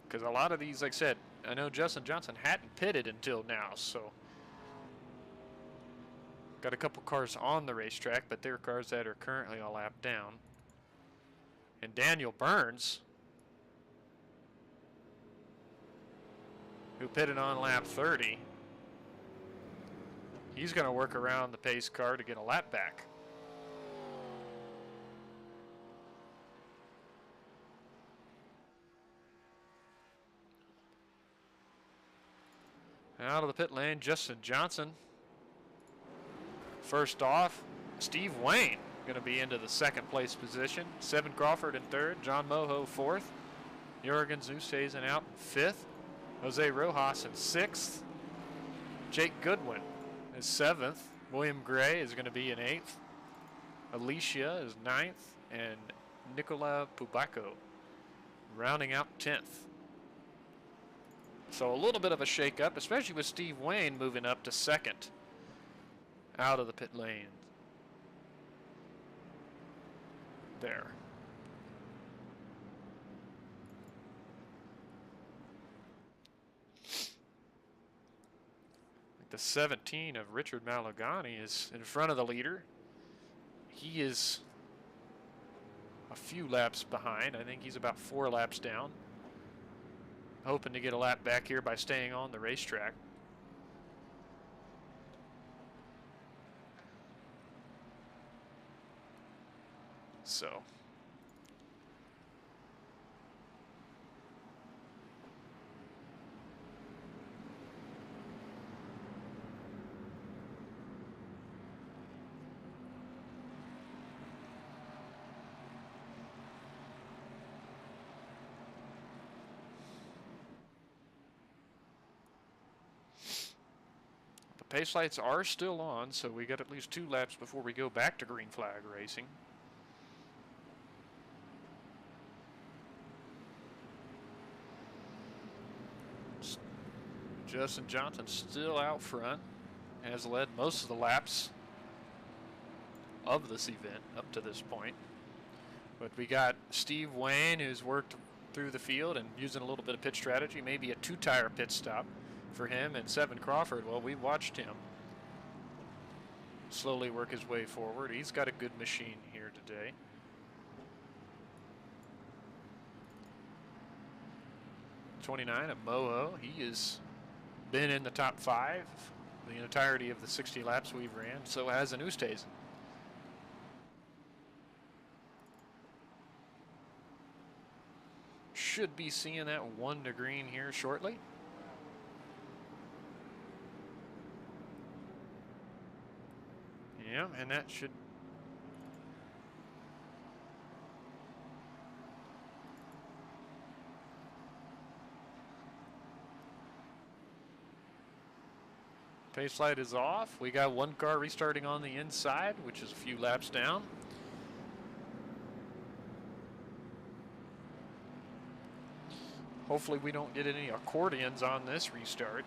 Because a lot of these, like I said, I know Justin Johnson hadn't pitted until now, so got a couple cars on the racetrack, but they're cars that are currently a lap down. And Daniel Burns, who pitted on lap 30, he's going to work around the pace car to get a lap back. Out of the pit lane, Justin Johnson. First off, Steve Wayne going to be into the second place position. 7 Crawford in third, John Moho fourth, Jürgen Zustesen out in fifth, Jose Rojas in sixth, Jake Goodwin is seventh, William Gray is going to be in eighth, Alicia is ninth, and Nicola Pubaco rounding out 10th. So a little bit of a shake-up, especially with Steve Wayne moving up to second out of the pit lane. There. The 17 of Richard Malagani is in front of the leader. He is a few laps behind. I think he's about 4 laps down. Hoping to get a lap back here by staying on the racetrack. So pace lights are still on, so we got at least 2 laps before we go back to green flag racing. Justin Johnson still out front, has led most of the laps of this event up to this point. But we got Steve Wayne, who's worked through the field and using a little bit of pit strategy, maybe a 2-tire pit stop for him. And Seven Crawford, well, we watched him slowly work his way forward. He's got a good machine here today. '29 of Moho, he has been in the top 5 the entirety of the 60 laps we've ran. So has an Oosthuizen. Should be seeing that 1 to green here shortly. Yeah, and that should. Pace light is off. We got 1 car restarting on the inside, which is a few laps down. Hopefully we don't get any accordions on this restart.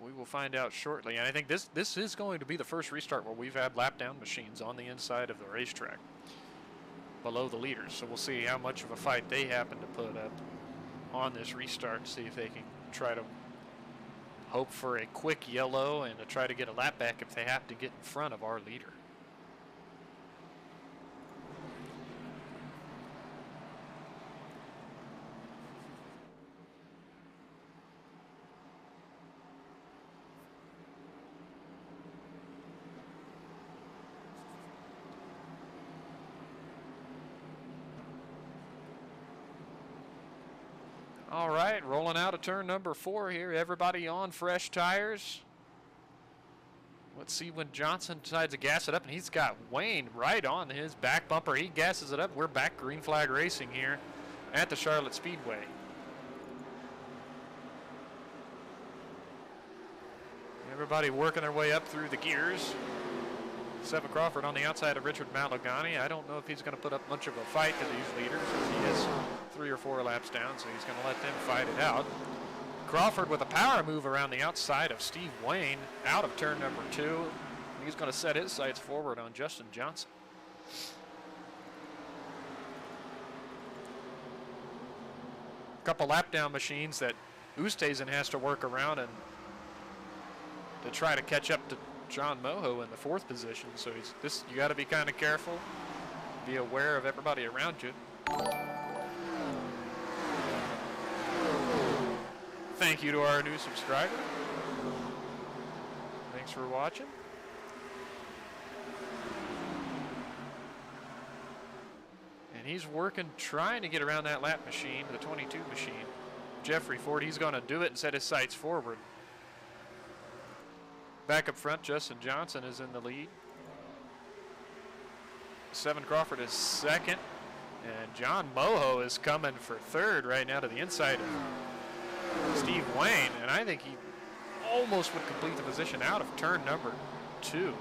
We will find out shortly. And I think this is going to be the first restart where we've had lap down machines on the inside of the racetrack below the leaders. So we'll see how much of a fight they happen to put up on this restart, see if they can try to hope for a quick yellow and to try to get a lap back if they have to get in front of our leader. All right, rolling out of turn number 4 here. Everybody on fresh tires. Let's see when Johnson decides to gas it up, and he's got Wayne right on his back bumper. He gasses it up. We're back green flag racing here at the Charlotte Speedway. Everybody working their way up through the gears. Seven Crawford on the outside of Richard Malagani. I don't know if he's going to put up much of a fight to these leaders. He is 3 or 4 laps down, so he's going to let them fight it out. Crawford with a power move around the outside of Steve Wayne out of turn number 2. He's going to set his sights forward on Justin Johnson. A couple lap down machines that Oosthuizen has to work around and to try to catch up to John Moho in the 4th position. So you got to be kind of careful, be aware of everybody around you. Thank you to our new subscriber. Thanks for watching. And he's working, trying to get around that lap machine, the 22 machine. Jeffrey Ford, he's going to do it and set his sights forward. Back up front, Justin Johnson is in the lead. Seven Crawford is 2nd. And John Moho is coming for 3rd right now to the inside of Steve Wayne. And I think he almost would complete the position out of turn number 2.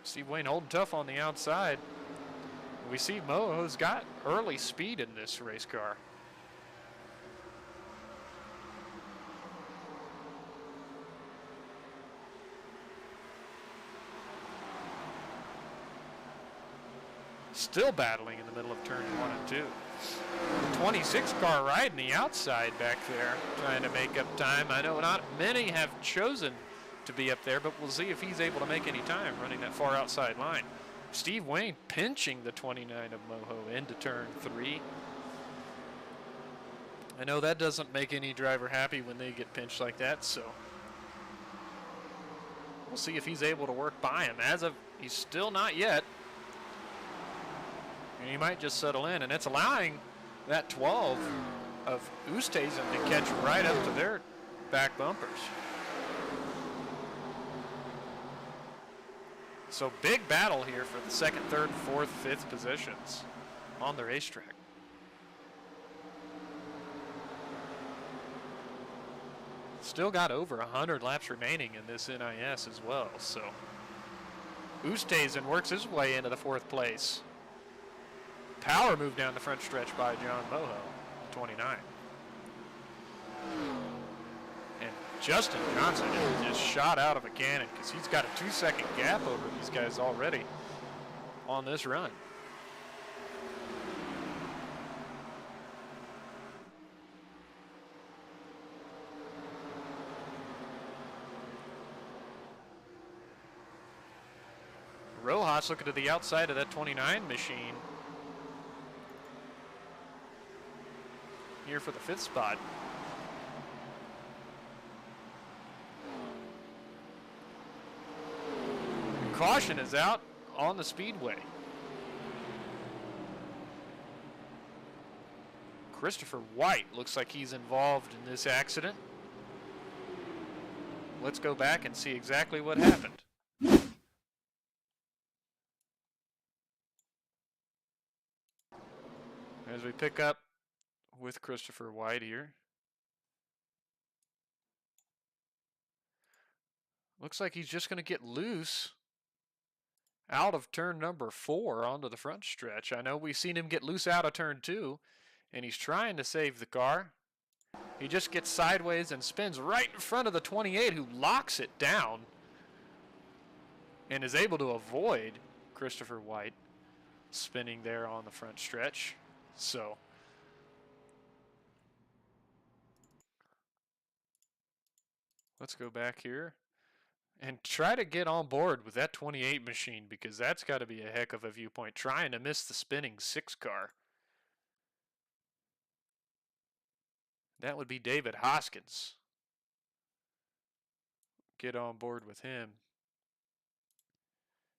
Steve Wayne holding tough on the outside. We see Moho's got early speed in this race car. Still battling in the middle of turns 1 and 2. 26 car riding the outside back there, trying to make up time. I know not many have chosen to be up there, but we'll see if he's able to make any time running that far outside line. Steve Wayne pinching the 29 of Moho into turn 3. I know that doesn't make any driver happy when they get pinched like that, so we'll see if he's able to work by him. As of, he's still not yet. And he might just settle in, and it's allowing that 12 of Oosthuizen to catch right up to their back bumpers. So big battle here for the second, third, fourth, fifth positions on the racetrack. Still got over 100 laps remaining in this NIS as well, so Oosthuizen works his way into the 4th place. Power move down the front stretch by John Moho, 29. And Justin Johnson is just shot out of a cannon because he's got a 2-second gap over these guys already on this run. Rojas looking to the outside of that 29 machine here for the 5th spot. Caution is out on the speedway. Christopher White looks like he's involved in this accident. Let's go back and see exactly what happened. As we pick up with Christopher White here. Looks like he's just going to get loose out of turn number 4 onto the front stretch. I know we've seen him get loose out of turn 2, and he's trying to save the car. He just gets sideways and spins right in front of the 28, who locks it down and is able to avoid Christopher White spinning there on the front stretch. So let's go back here and try to get on board with that 28 machine, because that's got to be a heck of a viewpoint, trying to miss the spinning 6 car. That would be David Hoskins. Get on board with him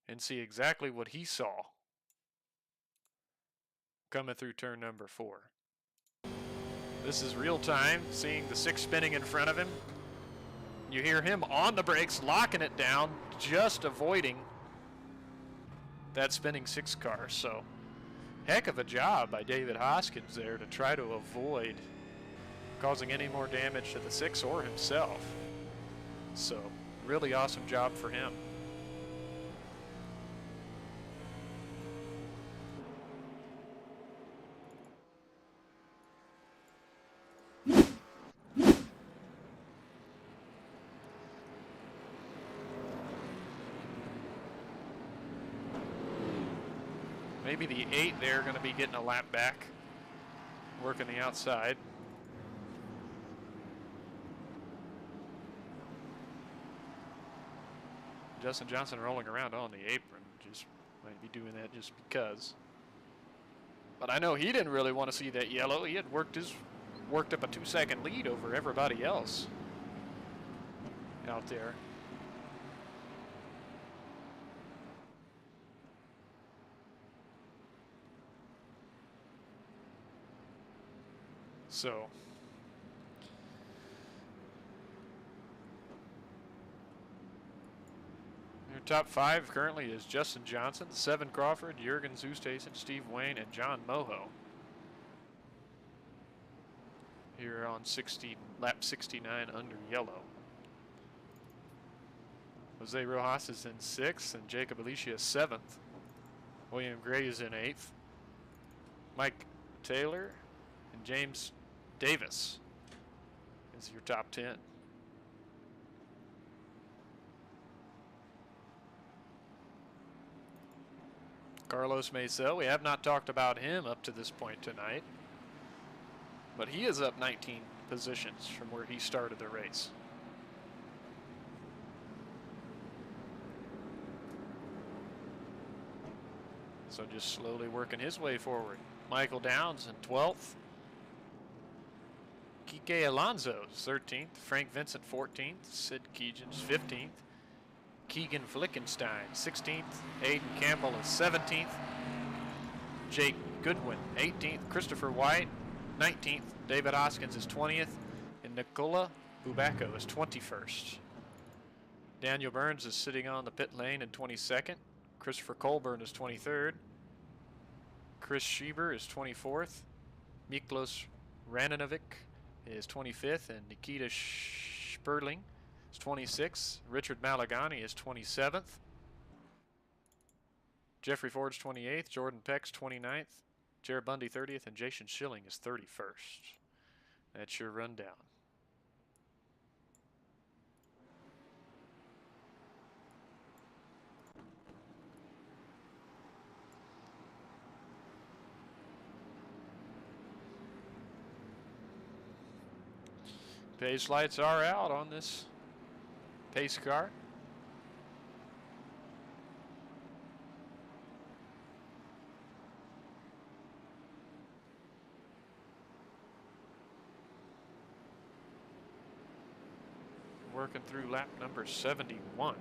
and see exactly what he saw coming through turn number 4. This is real time, seeing the 6 spinning in front of him. You hear him on the brakes, locking it down, just avoiding that spinning 6 car. So, heck of a job by David Hoskins there to try to avoid causing any more damage to the 6 or himself. So, really awesome job for him. Maybe the 8 there going to be getting a lap back, working the outside. Justin Johnson rolling around on the apron, just might be doing that just because. But I know he didn't really want to see that yellow. He had worked up a 2-second lead over everybody else out there. So your top 5 currently is Justin Johnson, 7 Crawford, Jürgen Oosthuizen, Steve Wayne, and John Moho. Here on lap 69 under yellow. Jose Rojas is in 6th, and Jacob Alicia is 7th. William Gray is in 8th. Mike Taylor and James Davis is your top 10. Carlos Maisel, we have not talked about him up to this point tonight, but he is up 19 positions from where he started the race. So just slowly working his way forward. Michael Downs in 12th. Kike Alonso is 13th. Frank Vincent 14th. Sid Keegan's 15th. Keegan Flickenstein 16th. Aiden Campbell is 17th. Jake Goodwin 18th. Christopher White 19th. David Hoskins is 20th. And Nicola Bubacco is 21st. Daniel Burns is sitting on the pit lane in 22nd. Christopher Colburn is 23rd. Chris Schieber is 24th. Miklos Raninovic is 25th. And Nikita Sperling is 26th. Richard Malagani is 27th. Jeffrey Ford's 28th. Jordan Peck's 29th. Jared Bundy 30th. And Jason Schilling is 31st. That's your rundown. Pace lights are out on this pace car. Working through lap number 71.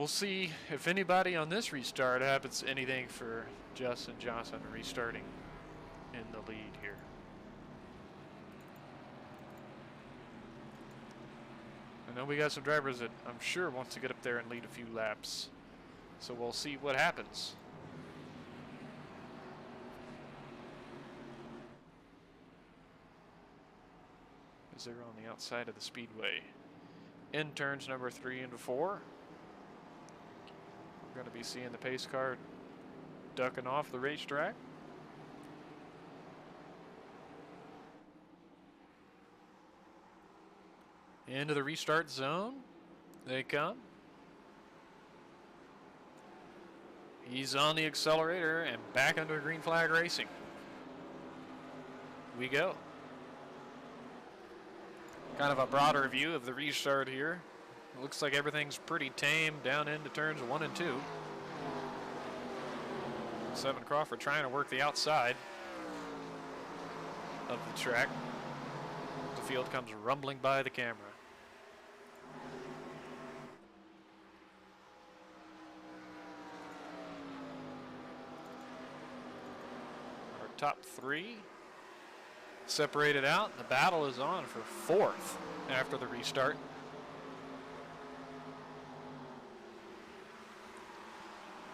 We'll see if anybody on this restart happens anything for Justin Johnson restarting in the lead here. I know we got some drivers that I'm sure wants to get up there and lead a few laps. So we'll see what happens. As they're on the outside of the speedway. In turns number 3 and 4. We're going to be seeing the pace car ducking off the racetrack. Into the restart zone they come. He's on the accelerator and back under green flag racing. We go. Kind of a broader view of the restart here. It looks like everything's pretty tame down into turns 1 and 2. Seven Crawford trying to work the outside of the track. The field comes rumbling by the camera. Our top 3 separated out. The battle is on for 4th after the restart.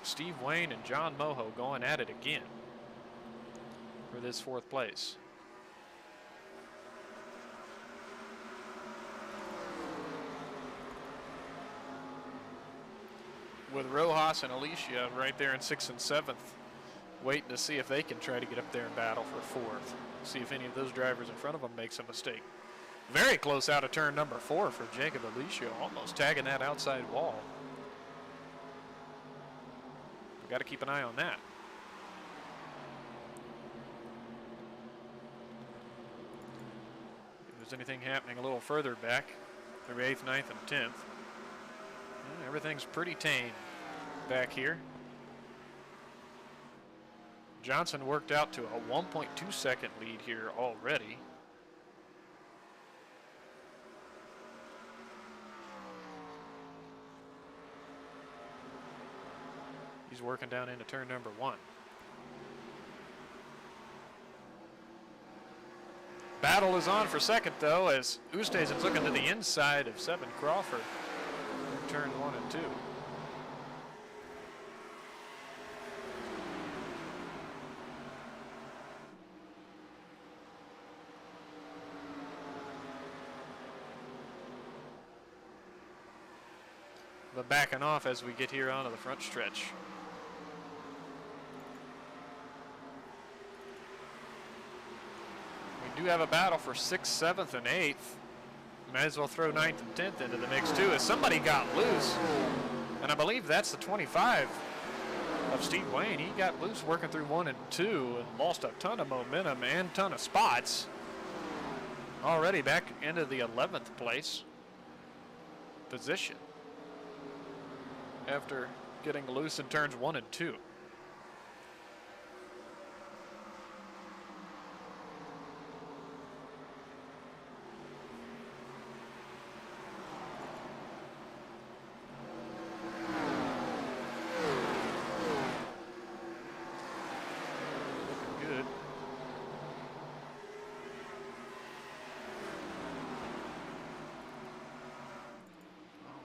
Steve Wayne and John Moho going at it again for this 4th place. With Rojas and Alicia right there in 6th and 7th, waiting to see if they can try to get up there and battle for 4th. See if any of those drivers in front of them makes a mistake. Very close out of turn number 4 for Jacob Alicia, almost tagging that outside wall. We've got to keep an eye on that. If there's anything happening a little further back, through 8th, 9th, and 10th. Everything's pretty tame back here. Johnson worked out to a 1.2 second lead here already. He's working down into turn number 1. Battle is on for second, though, as Oosthuizen's looking to the inside of Seven Crawford in turn 1 and 2. but backing off as we get here onto the front stretch. We do have a battle for 6th, 7th, and 8th. Might as well throw 9th and 10th into the mix too, as somebody got loose. And I believe that's the 25 of Steve Wayne. He got loose working through 1 and 2 and lost a ton of momentum and ton of spots. Already back into the 11th place position after getting loose in turns 1 and 2.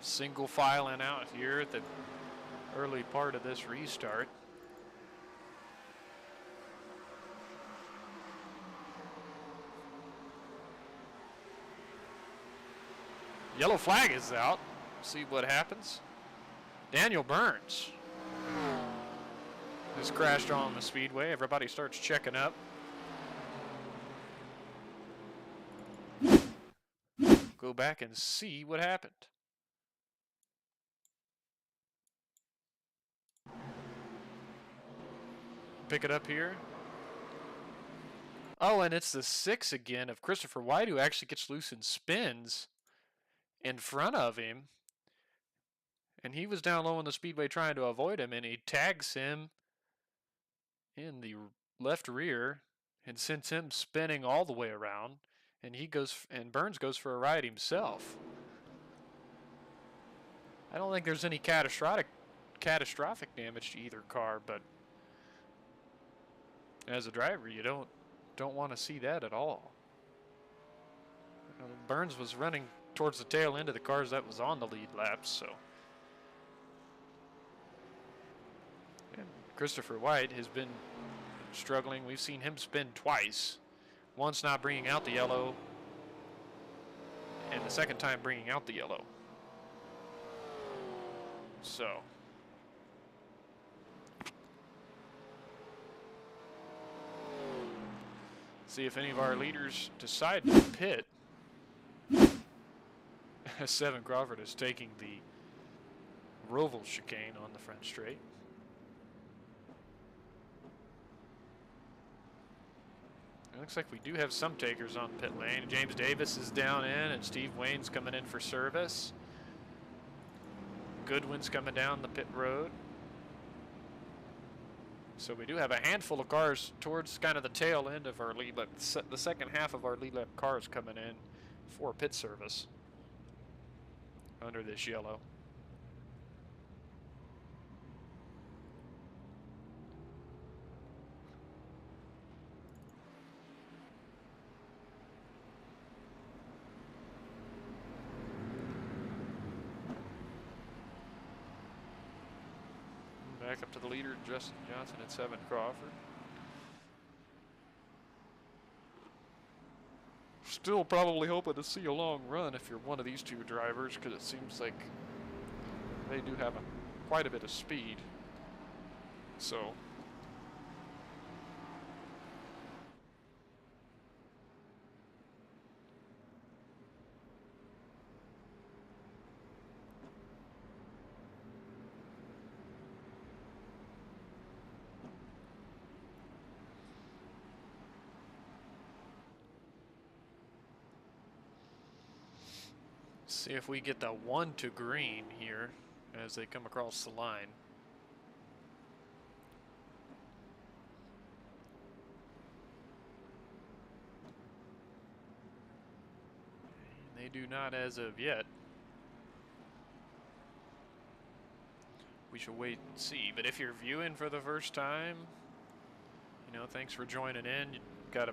Single filing out here at the early part of this restart. Yellow flag is out. See what happens. Daniel Burns has crashed on the speedway. Everybody starts checking up. Go back and see what happened. Pick it up here. Oh, and it's the 6 again of Christopher White, who actually gets loose and spins in front of him. And he was down low on the speedway trying to avoid him, and he tags him in the left rear and sends him spinning all the way around. And Burns goes for a ride himself. I don't think there's any catastrophic damage to either car, but as a driver, you don't want to see that at all. Burns was running towards the tail end of the cars that was on the lead laps, so. And Christopher White has been struggling. We've seen him spin twice. Once not bringing out the yellow, and the second time bringing out the yellow. So. See if any of our leaders decide to pit. 7 Crawford is taking the Roval chicane on the front straight. It looks like we do have some takers on pit lane. James Davis is down in, and Steve Wayne's coming in for service. Goodwin's coming down the pit road. So we do have a handful of cars towards kind of the tail end of our lead lap. The second half of our lead lap cars coming in for pit service under this yellow. Back up to the leader, Justin Johnson at 7 Crawford. Still probably hoping to see a long run if you're one of these two drivers, because it seems like they do have quite a bit of speed. So see if we get the 1 to green here as they come across the line. They do not as of yet. We shall wait and see. But if you're viewing for the first time, you know, thanks for joining in. You've got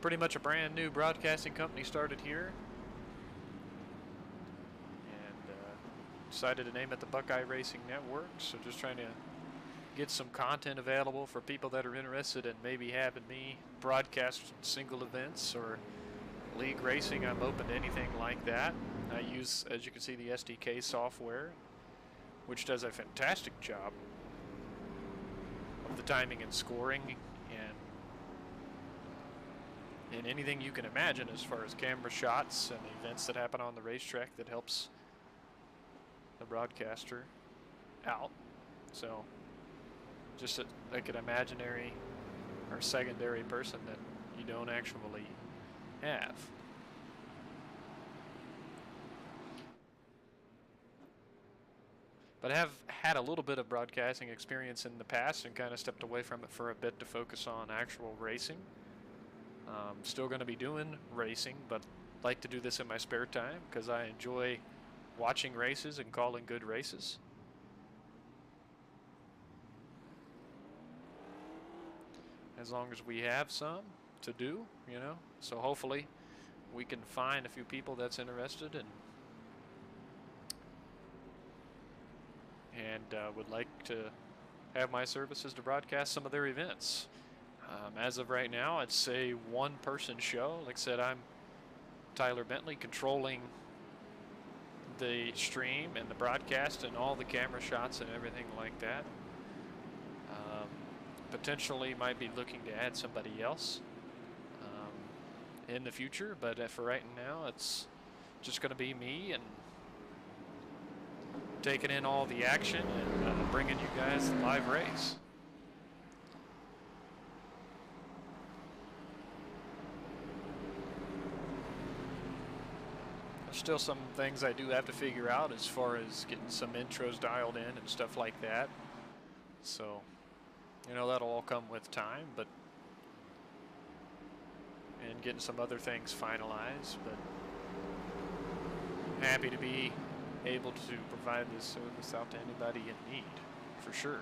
pretty much a brand new broadcasting company started here. Decided to name it the Buckeye Racing Network, so just trying to get some content available for people that are interested in maybe having me broadcast single events or league racing. I'm open to anything like that. I use, as you can see, the SDK software. which does a fantastic job of the timing and scoring and anything you can imagine as far as camera shots and events that happen on the racetrack that helps the broadcaster out. So just like an imaginary or secondary person that you don't actually have. But I have had a little bit of broadcasting experience in the past and kind of stepped away from it for a bit to focus on actual racing. Still going to be doing racing, but like to do this in my spare time because I enjoy watching races and calling good races. As long as we have some to do, you know. So hopefully we can find a few people that's interested and would like to have my services to broadcast some of their events. As of right now, it's a one-person show. Like I said, I'm Tyler Bentley, controlling the stream and the broadcast and all the camera shots and everything like that. Potentially might be looking to add somebody else in the future, but for right now, it's just going to be me and taking in all the action and bringing you guys the live race. There's still some things I do have to figure out as far as getting some intros dialed in and stuff like that. So, you know, that'll all come with time, but and getting some other things finalized, but happy to be able to provide this service out to anybody in need, for sure.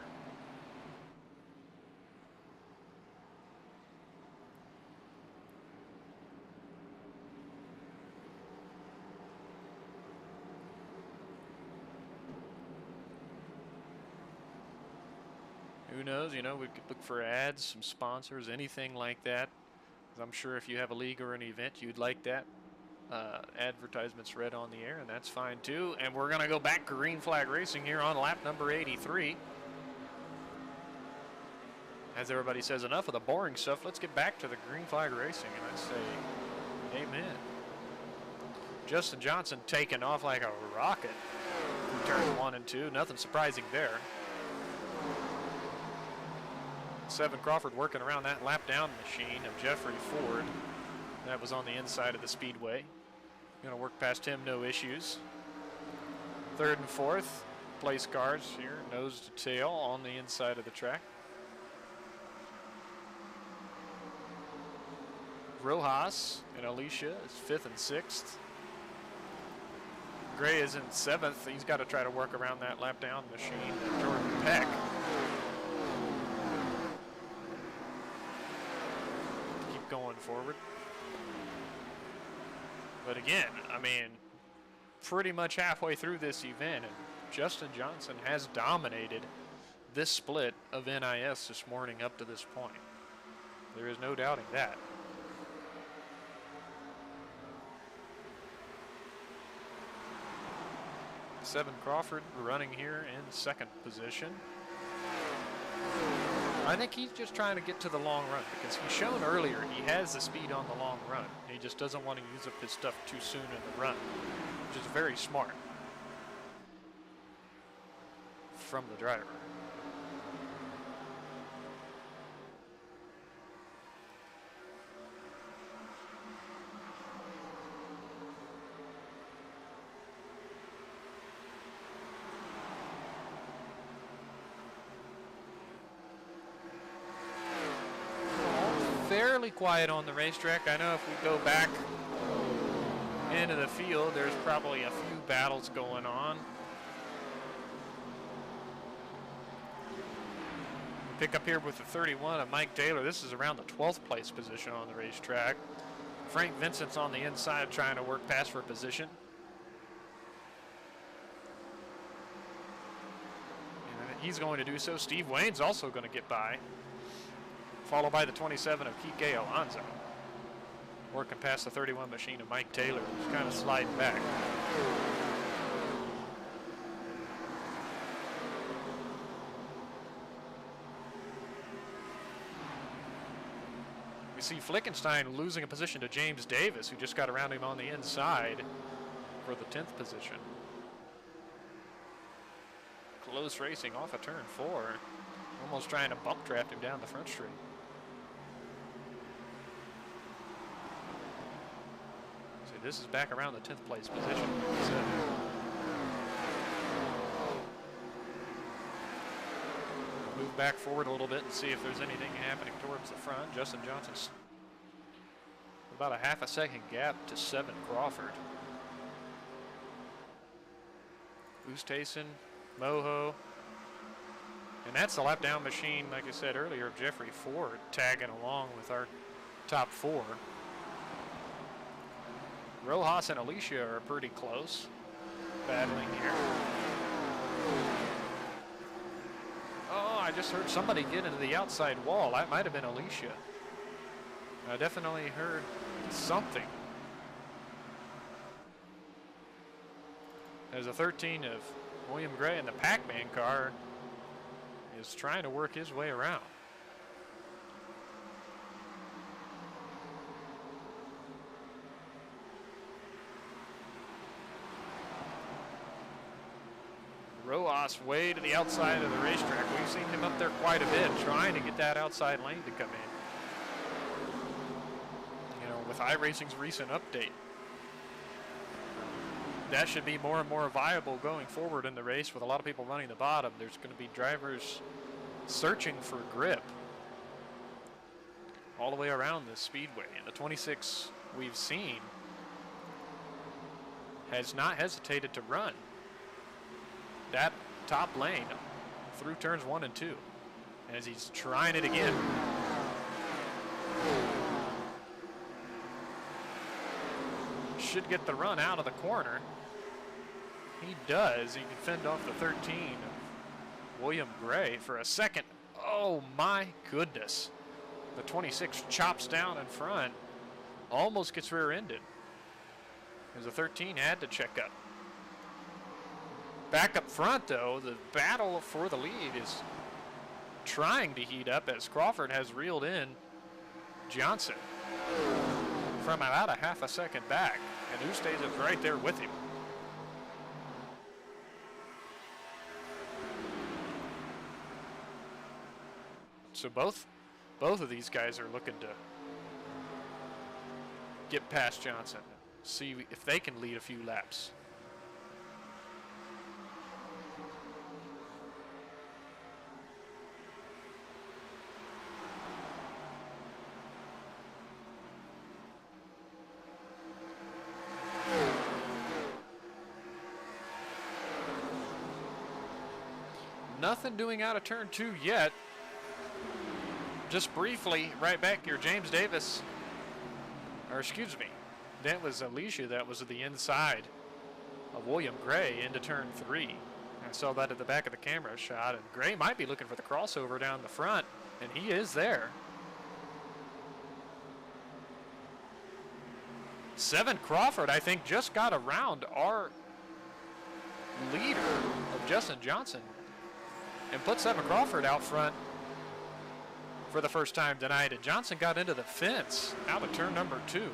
Who knows, you know, we could look for ads, some sponsors, anything like that. I'm sure if you have a league or an event, you'd like that advertisements read on the air, and that's fine too. And we're going to go back green flag racing here on lap number 83. As everybody says, enough of the boring stuff. Let's get back to the green flag racing, and I say amen. Justin Johnson taking off like a rocket from turns 1 and 2. Nothing surprising there. Seven Crawford working around that lap down machine of Jeffrey Ford. That was on the inside of the speedway. Going to work past him, no issues. Third and fourth, place cars here, nose to tail on the inside of the track. Rojas and Alicia is 5th and 6th. Gray is in 7th. He's got to try to work around that lap down machine. Jordan Peck going forward. But again, I mean, pretty much halfway through this event, and Justin Johnson has dominated this split of NIS this morning up to this point. There is no doubting that. Seven Crawford running here in 2nd position. I think he's just trying to get to the long run because he's shown earlier he has the speed on the long run. He just doesn't want to use up his stuff too soon in the run, which is very smart from the driver. Fairly quiet on the racetrack. I know if we go back into the field, there's probably a few battles going on. Pick up here with the 31 of Mike Taylor. This is around the 12th place position on the racetrack. Frank Vincent's on the inside trying to work past for position. And he's going to do so. Steve Wayne's also going to get by, followed by the 27 of Kike Alonso. Working past the 31 machine of Mike Taylor, who's kind of sliding back. see Flickenstein losing a position to James Davis, who just got around him on the inside for the 10th position. Close racing off of turn 4. Almost trying to bump draft him down the front straight. So this is back around the 10th place position. Move back forward a little bit and see if there's anything happening towards the front. Justin Johnson's about a half a second gap to 7 Crawford. Oosthuizen, Moho. And that's the lap down machine, like I said earlier, of Jeffrey Ford tagging along with our top 4. Rojas and Alicia are pretty close, battling here. Oh, I just heard somebody get into the outside wall. That might have been Alicia. I definitely heard something. As a 13 of William Gray in the Pac-Man car is trying to work his way around. Rojas way to the outside of the racetrack. We've seen him up there quite a bit, trying to get that outside lane to come in. You know, with iRacing's recent update, that should be more and more viable going forward in the race with a lot of people running the bottom. There's going to be drivers searching for grip all the way around the speedway. And the 26 we've seen has not hesitated to run that top lane through turns 1 and 2 as he's trying it again. Should get the run out of the corner. He does. He can fend off the 13 of William Gray for a second. Oh my goodness. The 26 chops down in front. Almost gets rear-ended. As the 13 had to check up. Back up front, though, the battle for the lead is trying to heat up as Crawford has reeled in Johnson from about a half a second back. And Oosthuizen's right there with him. So both of these guys are looking to get past Johnson, see if they can lead a few laps. Nothing doing out of turn 2 yet. Just briefly, right back here, James Davis, or excuse me, that was Alicia that was at the inside of William Gray into turn 3. I saw that at the back of the camera shot, and Gray might be looking for the crossover down the front, and he is there. 7 Crawford, I think, just got around our leader of Justin Johnson and put 7 Crawford out front for the first time tonight. And Johnson got into the fence out of turn number 2.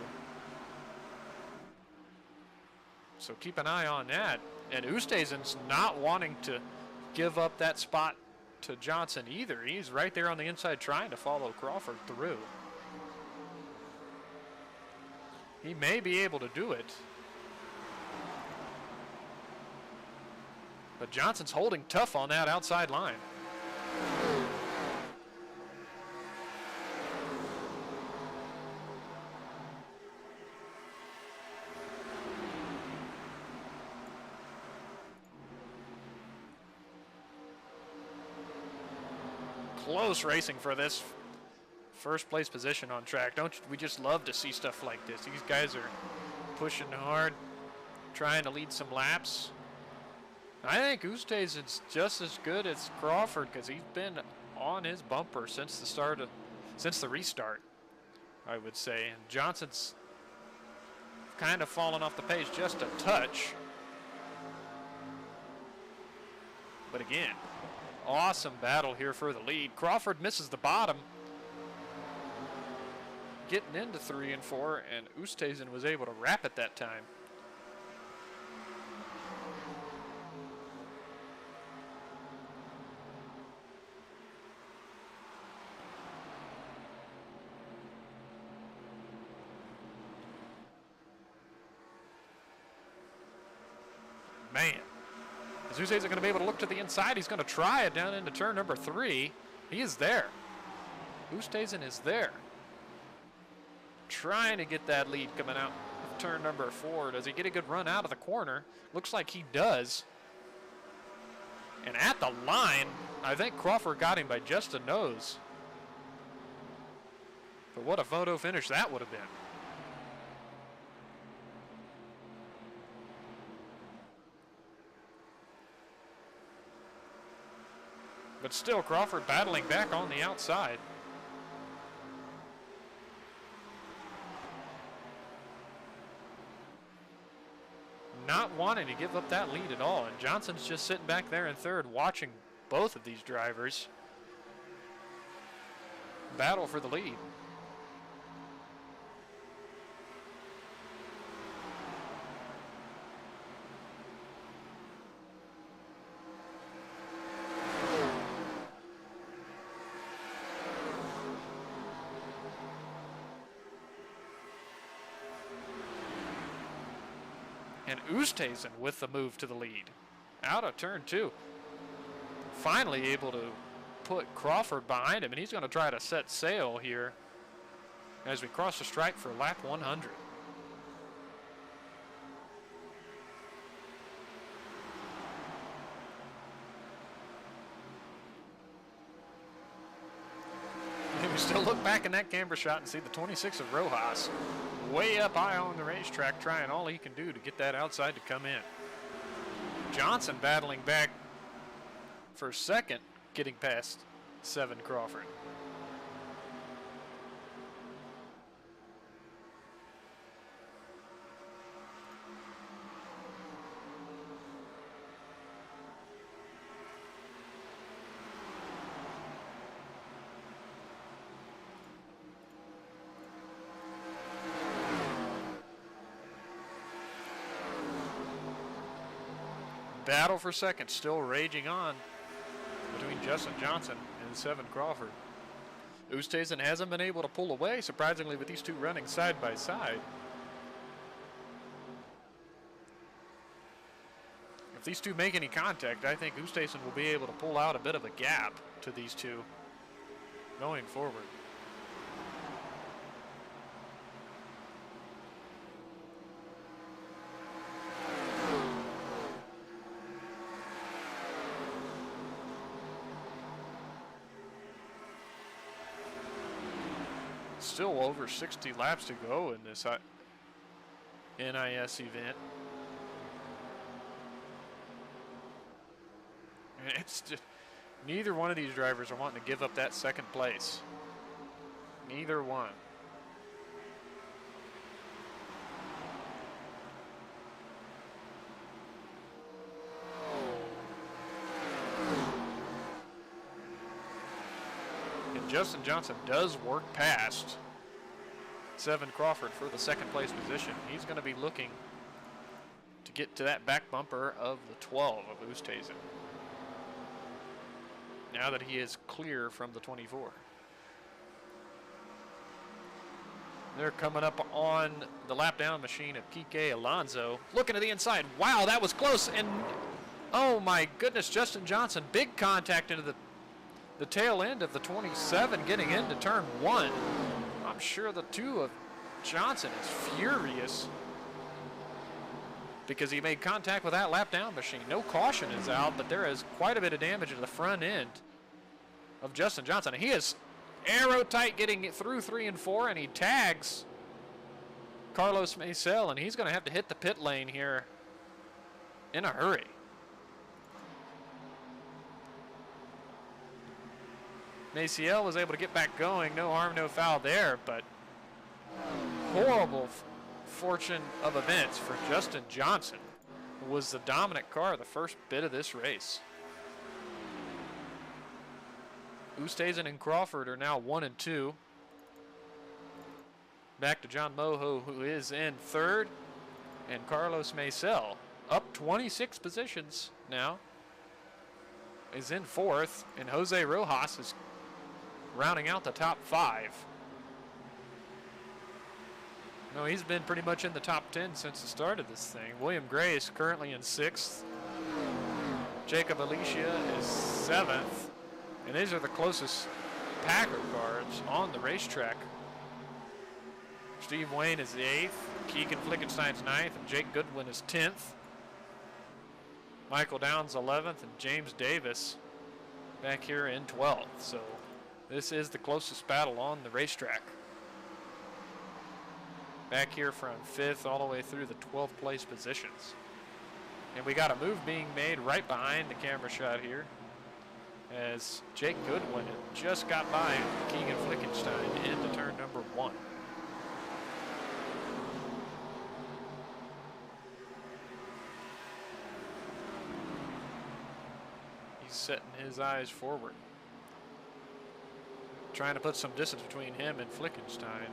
So keep an eye on that. And Oosthuizen's not wanting to give up that spot to Johnson either. He's right there on the inside trying to follow Crawford through. He may be able to do it. But Johnson's holding tough on that outside line. Close racing for this first place position on track. Don't we just love to see stuff like this? These guys are pushing hard, trying to lead some laps. I think Oosthuizen's just as good as Crawford because he's been on his bumper since the restart, I would say. And Johnson's kind of fallen off the pace just a touch. But again, awesome battle here for the lead. Crawford misses the bottom. getting into 3 and 4, and Oosthuizen was able to wrap it that time. Man, is Oosthuizen going to be able to look to the inside? He's going to try it down into turn number 3. He is there. Oosthuizen is there. Trying to get that lead coming out of turn number 4. Does he get a good run out of the corner? Looks like he does. And at the line, I think Crawford got him by just a nose. But what a photo finish that would have been. But still, Crawford battling back on the outside. Not wanting to give up that lead at all. And Johnson's just sitting back there in third watching both of these drivers battle for the lead. And Oosthuizen with the move to the lead. Out of turn 2. Finally able to put Crawford behind him, and he's going to try to set sail here as we cross the stripe for lap 100. And we still look back in that camera shot and see the 26 of Rojas way up high on the racetrack, trying all he can do to get that outside to come in. Johnson battling back for second, getting past 7 Crawford. Battle for second still raging on between Justin Johnson and 7 Crawford. Oosthuizen hasn't been able to pull away, surprisingly, with these two running side by side. If these two make any contact, I think Oosthuizen will be able to pull out a bit of a gap to these two going forward. Still over 60 laps to go in this NIS event. And it's just, neither one of these drivers are wanting to give up that second place. Neither one. And Justin Johnson does work past 7 Crawford for the second place position. He's going to be looking to get to that back bumper of the 12 of Oosthuizen, now that he is clear from the 24. They're coming up on the lap down machine of Kike Alonso. Looking to the inside. Wow, that was close. And oh my goodness, Justin Johnson, big contact into the tail end of the 27 getting into turn 1. I'm sure the 2 of Johnson is furious because he made contact with that lap down machine. No caution is out, but there is quite a bit of damage to the front end of Justin Johnson. He is arrow tight getting it through 3 and 4, and he tags Carlos Maciel, and he's going to have to hit the pit lane here in a hurry. Maciel was able to get back going. No harm, no foul there, but horrible fortune of events for Justin Johnson, who was the dominant car the first bit of this race. Oosthuizen and Crawford are now 1 and 2. back to John Moho, who is in third, and Carlos Maisel, up 26 positions now, is in fourth, and Jose Rojas is rounding out the top 5. No, he's been pretty much in the top 10 since the start of this thing. William Gray is currently in 6th. Jacob Alicia is 7th. And these are the closest Packer cars on the racetrack. Steve Wayne is the 8th. Keegan Flickenstein's 9th. And Jake Goodwin is 10th. Michael Downs 11th. And James Davis back here in 12th. So this is the closest battle on the racetrack. Back here from 5th all the way through the 12th place positions. And we got a move being made right behind the camera shot here, as Jake Goodwin just got by Keegan Flickenstein into turn number 1. He's setting his eyes forward, trying to put some distance between him and Flickenstein.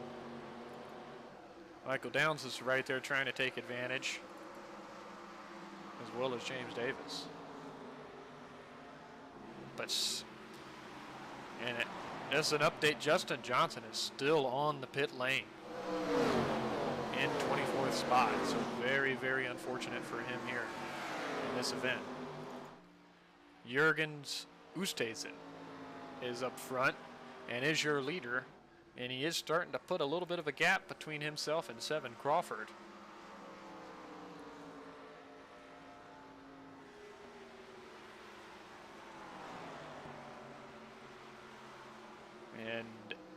Michael Downs is right there trying to take advantage, as well as James Davis. And as an update, Justin Johnson is still on the pit lane in 24th spot. So very, very unfortunate for him here in this event. Jurgens Oosthuizen is up front and is your leader. And he is starting to put a little bit of a gap between himself and Seven Crawford. And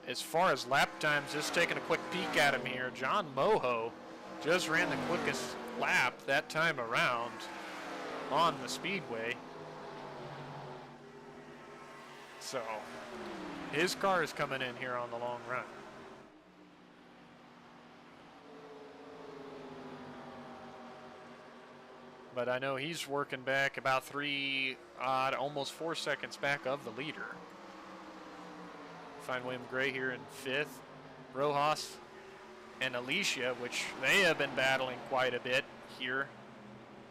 as far as lap times, just taking a quick peek at him here, John Moho just ran the quickest lap that time around on the speedway. So his car is coming in here on the long run. But I know he's working back about 3 almost 4 seconds back of the leader. Find William Gray here in 5th. Rojas and Alicia, which they have been battling quite a bit here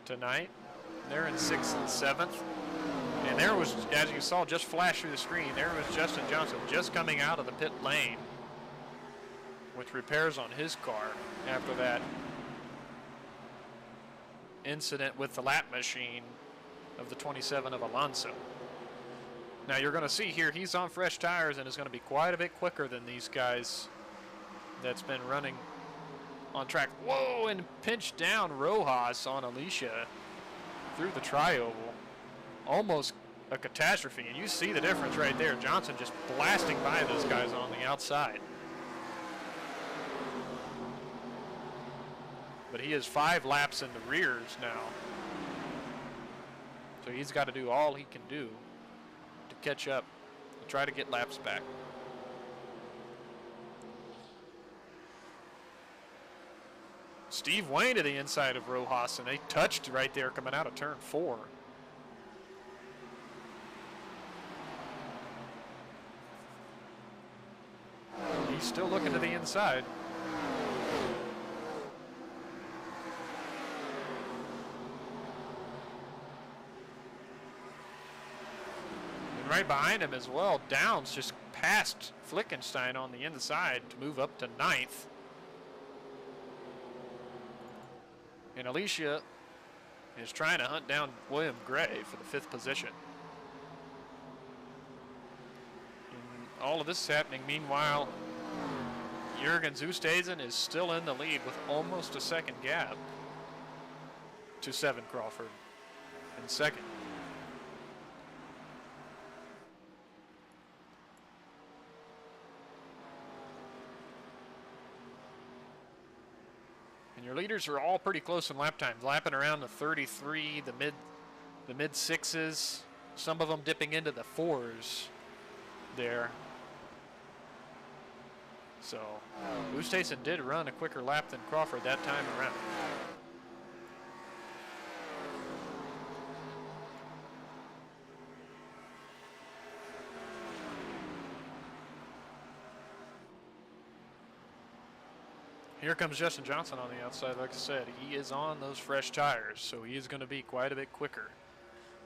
tonight. They're in 6th and 7th. And there was, as you saw just flash through the screen, there was Justin Johnson just coming out of the pit lane with repairs on his car after that incident with the lap machine of the 27 of Alonso. Now you're going to see here he's on fresh tires and is going to be quite a bit quicker than these guys that's been running on track. Whoa, and pinched down Rojas on Alicia through the tri-oval. Almost a catastrophe, and you see the difference right there. Johnson just blasting by those guys on the outside. But he is 5 laps in the rears now. So he's got to do all he can do to catch up and try to get laps back. Steve Wayne to the inside of Rojas, and they touched right there coming out of turn 4. He's still looking to the inside. And right behind him as well, Downs just passed Flickenstein on the inside to move up to 9th. And Alicia is trying to hunt down William Gray for the 5th position. And all of this is happening. Meanwhile, Jurgens Oosthuizen is still in the lead with almost a second gap to Seven Crawford in 2nd. And your leaders are all pretty close in lap times, lapping around the 33, the mid 6s, some of them dipping into the 4s there. So Oosthuizen did run a quicker lap than Crawford that time around. here comes Justin Johnson on the outside. Like I said, he is on those fresh tires, so he is going to be quite a bit quicker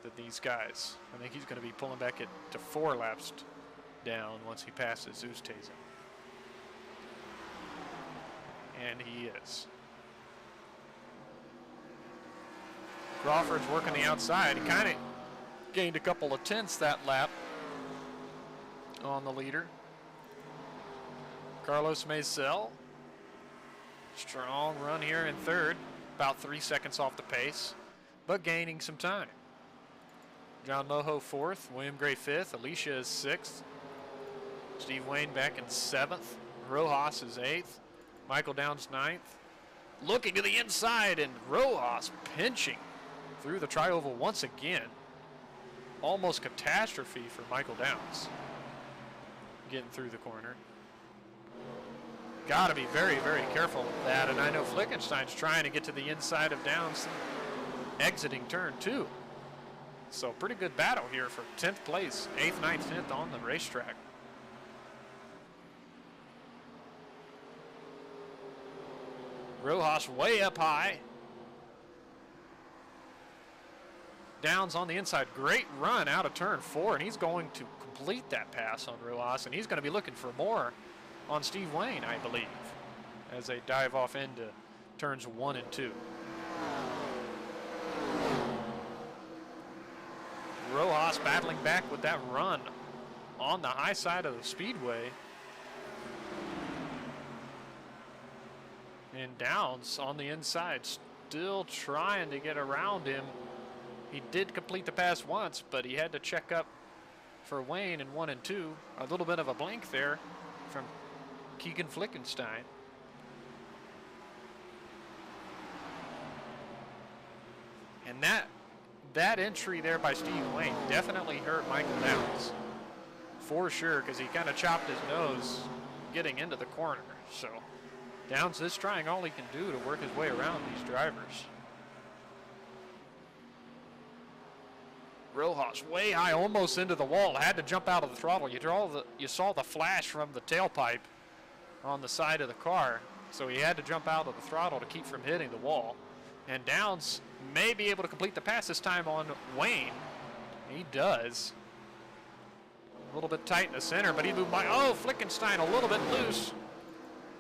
than these guys. I think he's going to be pulling back to 4 laps down once he passes Oosthuizen. And he is. Crawford's working the outside. He kind of gained a couple of tenths that lap on the leader. Carlos Maisel, strong run here in third, about 3 seconds off the pace, but gaining some time. John Moho fourth, William Gray fifth, Alicia is sixth, Steve Wayne back in seventh, Rojas is eighth, Michael Downs ninth. Looking to the inside, and Rojas pinching through the tri-oval once again. Almost catastrophe for Michael Downs getting through the corner. Got to be very, very careful of that, and I know Flickenstein's trying to get to the inside of Downs exiting turn 2. So pretty good battle here for 10th place, 8th, 9th, 10th on the racetrack. Rojas way up high. Downs on the inside. Great run out of turn 4, and he's going to complete that pass on Rojas, and he's going to be looking for more on Steve Wayne, I believe, as they dive off into turns 1 and 2. Rojas battling back with that run on the high side of the speedway. And Downs on the inside, still trying to get around him. He did complete the pass once, but he had to check up for Wayne in 1 and 2. A little bit of a blink there from Keegan Flickenstein. And that entry there by Steve Wayne definitely hurt Michael Downs, for sure, because he kind of chopped his nose getting into the corner. So Downs is trying all he can do to work his way around these drivers. Rojas way high, almost into the wall, had to jump out of the throttle. You saw the flash from the tailpipe on the side of the car, so he had to jump out of the throttle to keep from hitting the wall. And Downs may be able to complete the pass this time on Wayne. He does. A little bit tight in the center, but he moved by. Oh, Flickenstein a little bit loose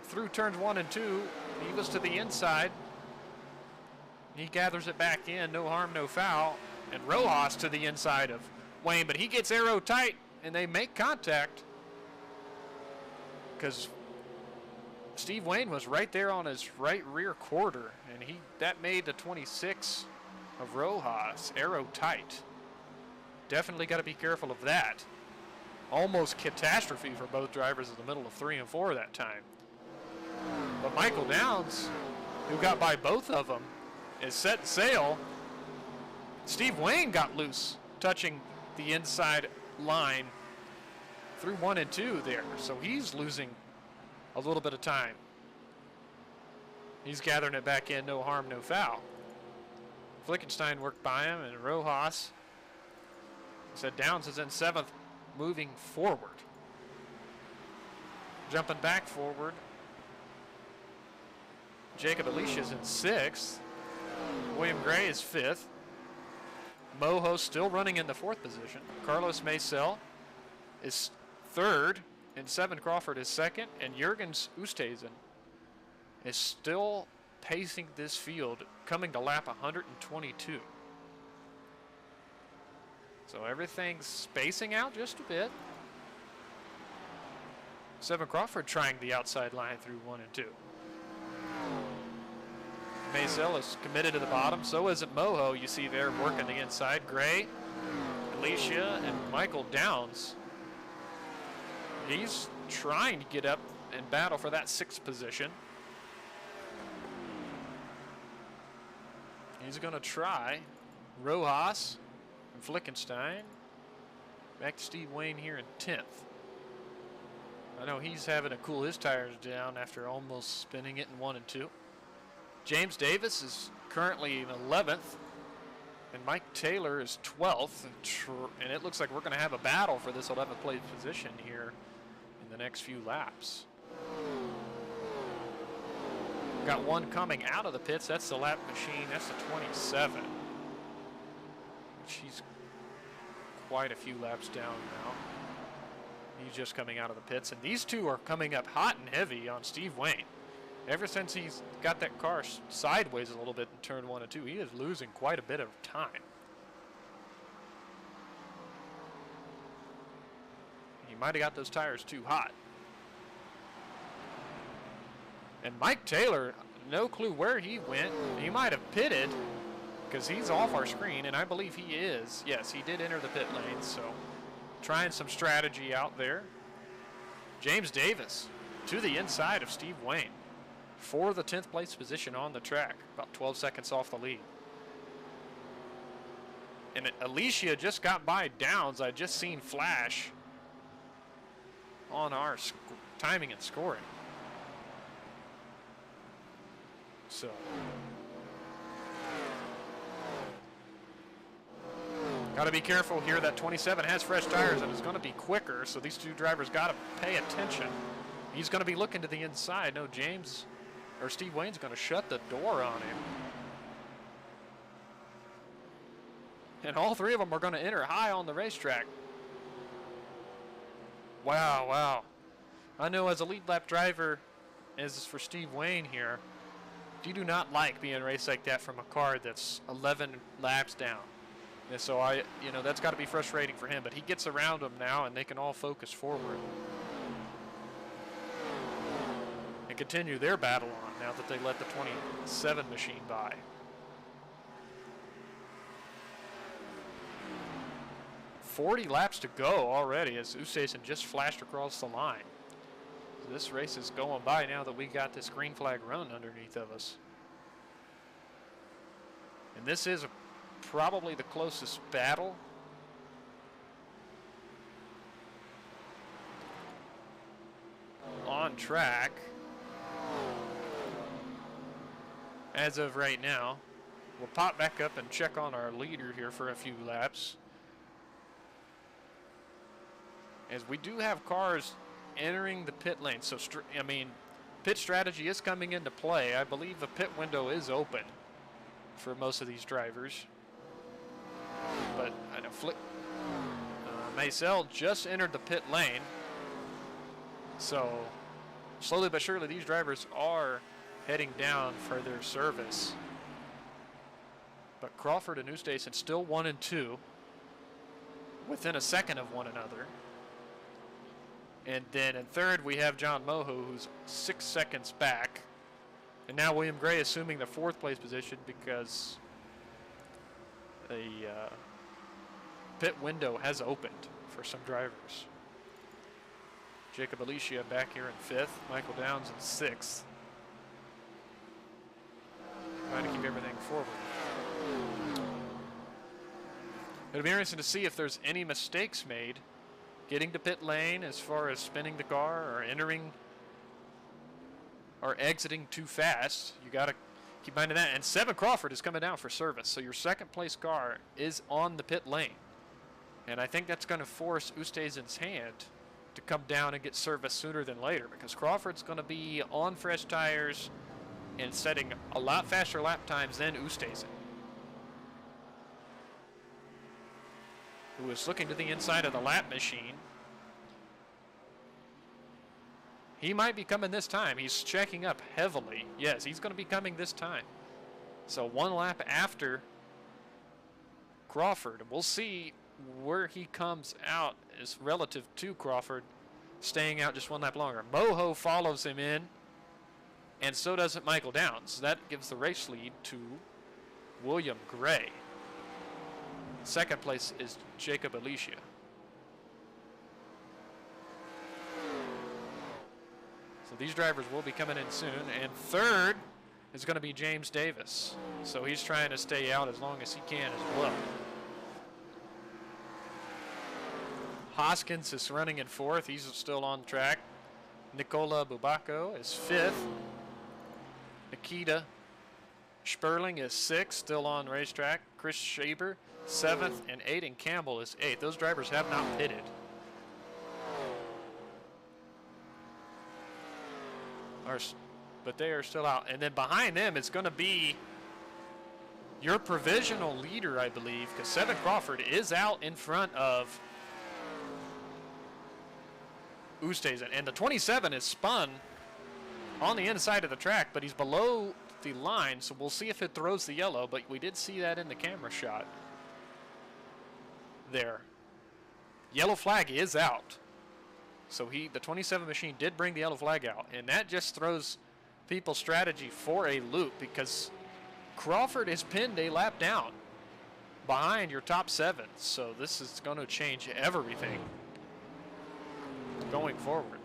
through turns 1 and 2. He was to the inside. He gathers it back in, no harm, no foul. And Rojas to the inside of Wayne, but he gets aero tight, and they make contact because Steve Wayne was right there on his right rear quarter, and that made the 26 of Rojas aero tight. Definitely got to be careful of that. Almost catastrophe for both drivers in the middle of 3 and 4 that time. But Michael Downs, who got by both of them, is set sail. Steve Wayne got loose, touching the inside line through 1 and 2 there. So he's losing a little bit of time. He's gathering it back in, no harm, no foul. Flickenstein worked by him, and Rojas said Downs is in 7th, moving forward. Jumping back forward, Jacob Alicia's in 6th. William Gray is 5th. Moho still running in the 4th position. Carlos Maisel is 3rd, and Seven Crawford is 2nd, and Jürgens Oosthuizen is still pacing this field, coming to lap 122. So everything's spacing out just a bit. Seven Crawford trying the outside line through 1 and 2. Maisel is committed to the bottom. So isn't Moho. You see there working the inside. Gray, Alicia, and Michael Downs. He's trying to get up and battle for that 6th position. He's going to try. Rojas and Flickenstein. Back to Steve Wayne here in 10th. I know he's having to cool his tires down after almost spinning it in 1 and 2. James Davis is currently in 11th, and Mike Taylor is 12th, and it looks like we're going to have a battle for this 11th place position here in the next few laps. Got one coming out of the pits. That's the lap machine. That's the 27. She's quite a few laps down now. He's just coming out of the pits. And these two are coming up hot and heavy on Steve Wayne. Ever since he's got that car sideways a little bit in turn 1 and 2, he is losing quite a bit of time. He might have got those tires too hot. And Mike Taylor, no clue where he went. He might have pitted because he's off our screen, and I believe he is. Yes, he did enter the pit lane, so trying some strategy out there. James Davis to the inside of Steve Wayne for the 10th place position on the track, about 12 seconds off the lead. And Alicia just got by Downs. I just seen flash on our timing and scoring. So got to be careful here. That 27 has fresh tires and is going to be quicker, so these two drivers got to pay attention. He's going to be looking to the inside. No, Steve Wayne's going to shut the door on him. And all three of them are going to enter high on the racetrack. Wow, wow. I know as a lead lap driver, as is for Steve Wayne here, you do not like being raced like that from a car that's 11 laps down. And so that's got to be frustrating for him, but he gets around them now and they can all focus forward and continue their battle on now that they let the 27 machine by. .40 laps to go already as Ustason just flashed across the line. So this race is going by now that we got this green flag run underneath of us. And this is probably the closest battle. On track as of right now. We'll pop back up and check on our leader here for a few laps, as we do have cars entering the pit lane. So pit strategy is coming into play. I believe the pit window is open for most of these drivers, but I know Maisel just entered the pit lane, so slowly but surely these drivers are heading down for their service. But Crawford and Ustason still 1 and 2, within a second of one another. And then in third, we have John Moho, who's 6 seconds back. And now William Gray assuming the 4th place position because the pit window has opened for some drivers. Jacob Alicia back here in 5th. Michael Downs in 6th. Trying to keep everything forward. It'll be interesting to see if there's any mistakes made getting to pit lane as far as spinning the car or entering or exiting too fast. You got to keep mind of that. And 7 Crawford is coming down for service. So your 2nd place car is on the pit lane. And I think that's going to force Ustason's hand to come down and get service sooner than later, because Crawford's going to be on fresh tires and setting a lot faster lap times than Ustason, who is looking to the inside of the lap machine. He might be coming this time. He's checking up heavily. Yes, he's going to be coming this time. So 1 lap after Crawford. We'll see where he comes out is relative to Crawford, staying out just 1 lap longer. Moho follows him in, and so does Michael Downs. That gives the race lead to William Gray. 2nd place is Jacob Alicia. So these drivers will be coming in soon. And 3rd is going to be James Davis. So he's trying to stay out as long as he can as well. Hoskins is running in 4th. He's still on track. Nicola Bubacco is 5th. Nikita Sperling is 6th, still on racetrack. Chris Shaber 7th, and Aiden Campbell is 8th. Those drivers have not pitted. Our but they are still out. And then behind them, it's going to be your provisional leader, I believe, because Seven Crawford is out in front of Oosthuizen. And the 27 is spun on the inside of the track, but he's below the line, so we'll see if it throws the yellow, but we did see that in the camera shot there. Yellow flag is out. So the 27 machine did bring the yellow flag out, and that just throws people's strategy for a loop because Crawford is pinned a lap down behind your top 7. So this is going to change everything going forward.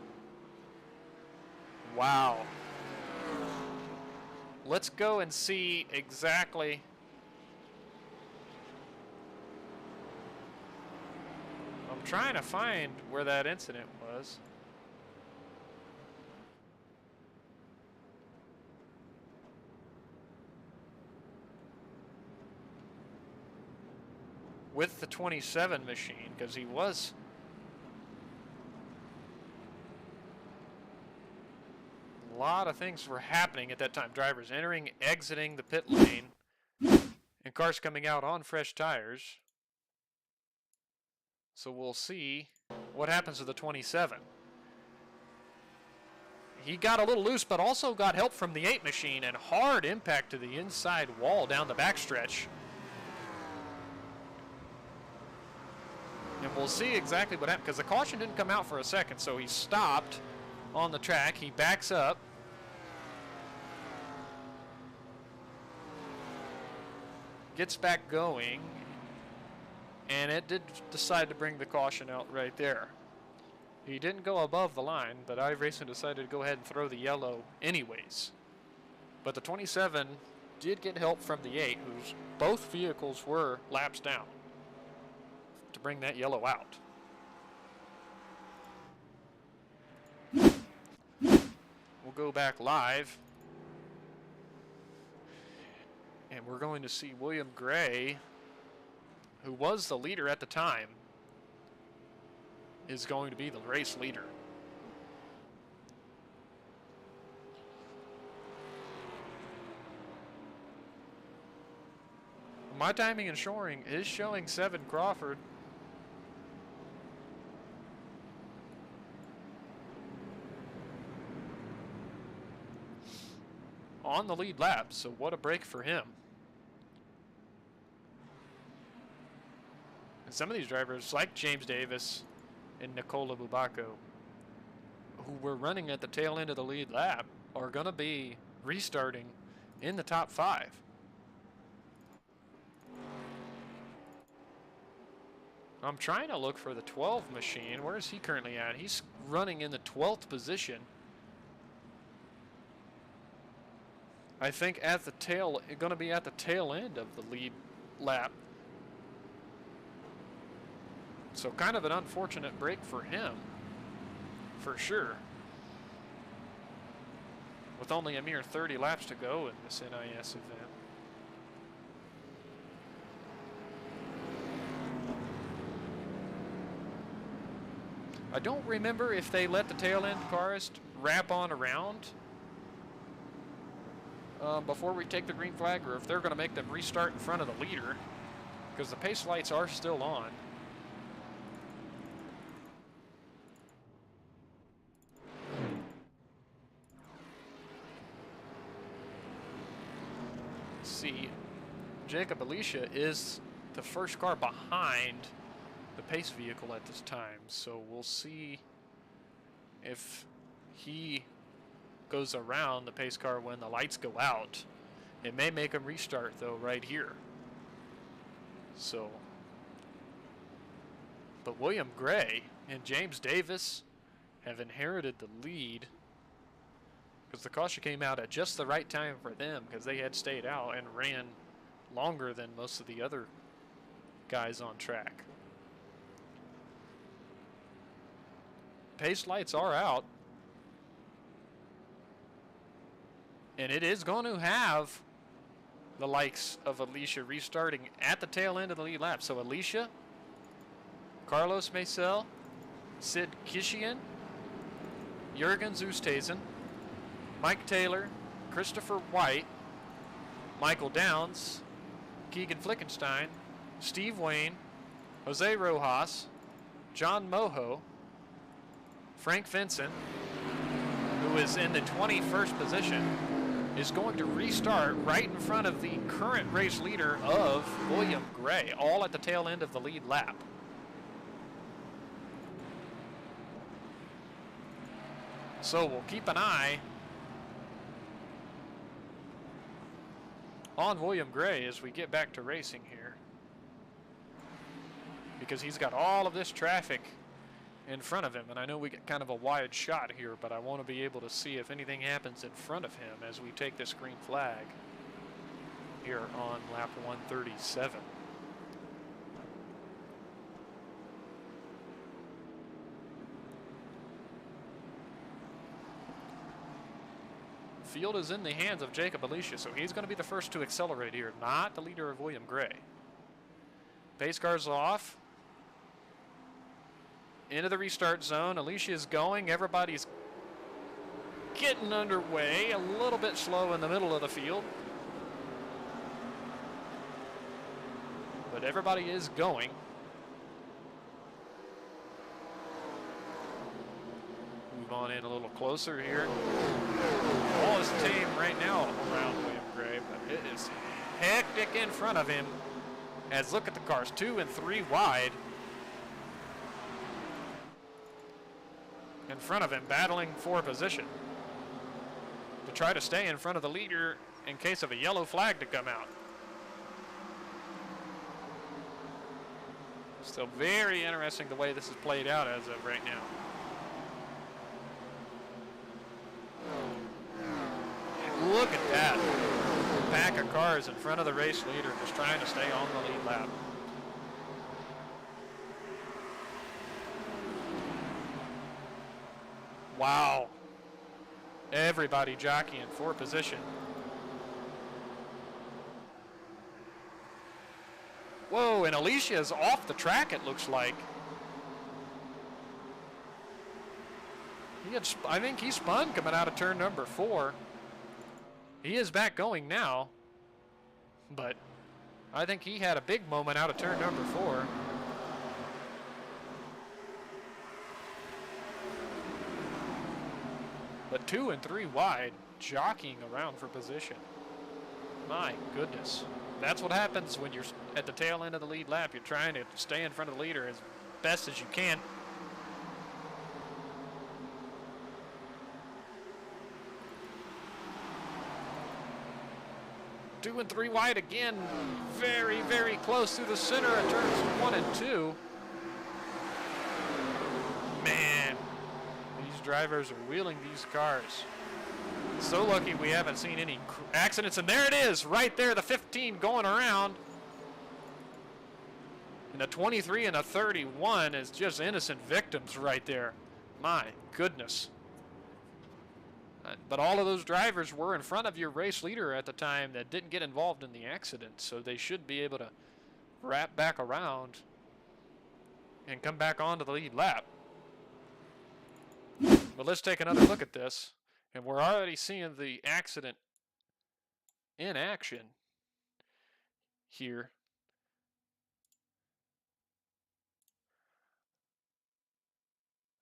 Wow. Let's go and see exactly. I'm trying to find where that incident was. With the 27 machine, because he was. A lot of things were happening at that time. Drivers entering, exiting the pit lane, and cars coming out on fresh tires. So we'll see what happens to the 27. He got a little loose, but also got help from the 8 machine and hard impact to the inside wall down the backstretch. And we'll see exactly what happened, because the caution didn't come out for a second, so he stopped on the track. He backs up. Gets back going. And it did decide to bring the caution out right there. He didn't go above the line, but iRacing decided to go ahead and throw the yellow anyways. But the 27 did get help from the 8, whose both vehicles were laps down, to bring that yellow out. We'll go back live. And we're going to see William Gray, who was the leader at the time, is going to be the race leader. My timing and shoring is showing Seven Crawford. On the lead lap, so what a break for him. And some of these drivers, like James Davis and Nicola Bubacco, who were running at the tail end of the lead lap, are going to be restarting in the top 5. I'm trying to look for the 12 machine. Where is he currently at? He's running in the 12th position. I think at the going to be at the tail end of the lead lap. So kind of an unfortunate break for him, for sure. With only a mere 30 laps to go in this NIS event. I don't remember if they let the tail end cars wrap on around before we take the green flag, or if they're going to make them restart in front of the leader, because the pace lights are still on. See, Jacob Alicia is the first car behind the pace vehicle at this time, so we'll see if he goes around the pace car when the lights go out. It may make him restart though right here. So, but William Gray and James Davis have inherited the lead, because the caution came out at just the right time for them, because they had stayed out and ran longer than most of the other guys on track. Pace lights are out, and it is going to have the likes of Alicia restarting at the tail end of the lead lap. So Alicia, Carlos Maisel, Sid Kishian, Jürgen Oosthuizen, Mike Taylor, Christopher White, Michael Downs, Keegan Flickenstein, Steve Wayne, Jose Rojas, John Mojo, Frank Vincent, who is in the 21st position, is going to restart right in front of the current race leader of William Gray, all at the tail end of the lead lap. So we'll keep an eye on William Gray as we get back to racing here, because he's got all of this traffic in front of him, and I know we get kind of a wide shot here, but I want to be able to see if anything happens in front of him as we take this green flag here on lap 137. Field is in the hands of Jacob Alicia, so he's going to be the first to accelerate here, not the leader of William Gray. Pace car's off. Into the restart zone. Alicia is going. Everybody's getting underway. A little bit slow in the middle of the field, but everybody is going. Move on in a little closer here. All is tame right now around William Gray, but it is hectic in front of him. As look at the cars, 2 and 3 wide in front of him, battling for position to try to stay in front of the leader in case of a yellow flag to come out. Still very interesting the way this is played out as of right now. And look at that pack of cars in front of the race leader just trying to stay on the lead lap. Wow. Everybody jockeying for position. Whoa, and Alicia is off the track, it looks like. I think he spun coming out of turn number 4. He is back going now, but I think he had a big moment out of turn number 4. But 2 and 3 wide, jockeying around for position. My goodness. That's what happens when you're at the tail end of the lead lap. You're trying to stay in front of the leader as best as you can. Two and 3 wide again. Very, very close to the center of turns 1 and 2. Man, these drivers are wheeling these cars. So lucky we haven't seen any accidents, and there it is, right there, the 15 going around. And the 23 and the 31 is just innocent victims right there. My goodness. But all of those drivers were in front of your race leader at the time that didn't get involved in the accident, so they should be able to wrap back around and come back onto the lead lap. But let's take another look at this. And we're already seeing the accident in action here.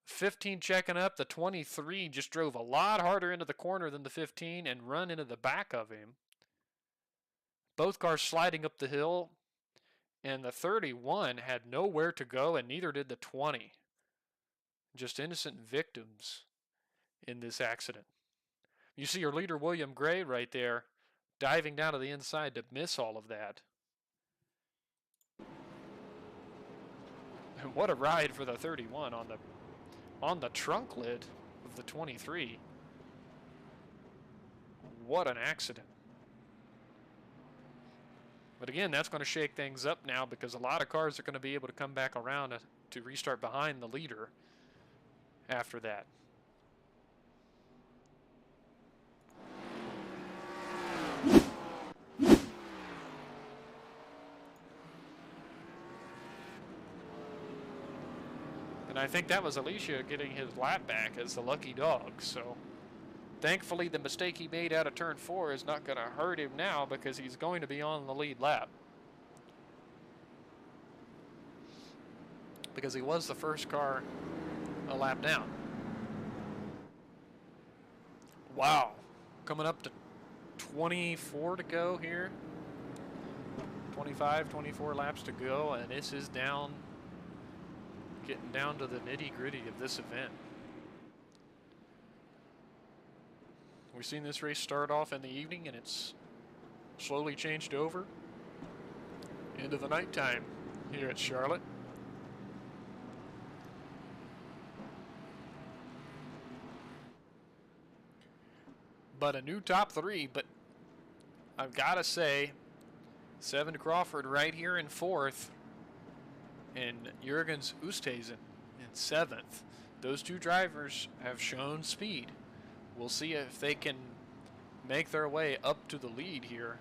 '15 checking up. The 23 just drove a lot harder into the corner than the 15 and run into the back of him. Both cars sliding up the hill. And the 31 had nowhere to go, and neither did the 20. Just innocent victims in this accident. You see your leader, William Gray, right there, diving down to the inside to miss all of that. And what a ride for the 31 on the trunk lid of the 23. What an accident. But again, that's going to shake things up now because a lot of cars are going to be able to come back around to restart behind the leader after that. And I think that was Alicia getting his lap back as the lucky dog. So Thankfully, the mistake he made out of turn 4 is not going to hurt him now because he's going to be on the lead lap. Because he was the first car a lap down. Wow. Coming up to 24 to go here. 25, 24 laps to go, and this is down, getting down to the nitty-gritty of this event. We've seen this race start off in the evening, and it's slowly changed over into the nighttime here at Charlotte. But a new top 3, but I've got to say, 7 Crawford right here in 4th, and Jürgens Oosthuizen in 7th. Those 2 drivers have shown speed. We'll see if they can make their way up to the lead here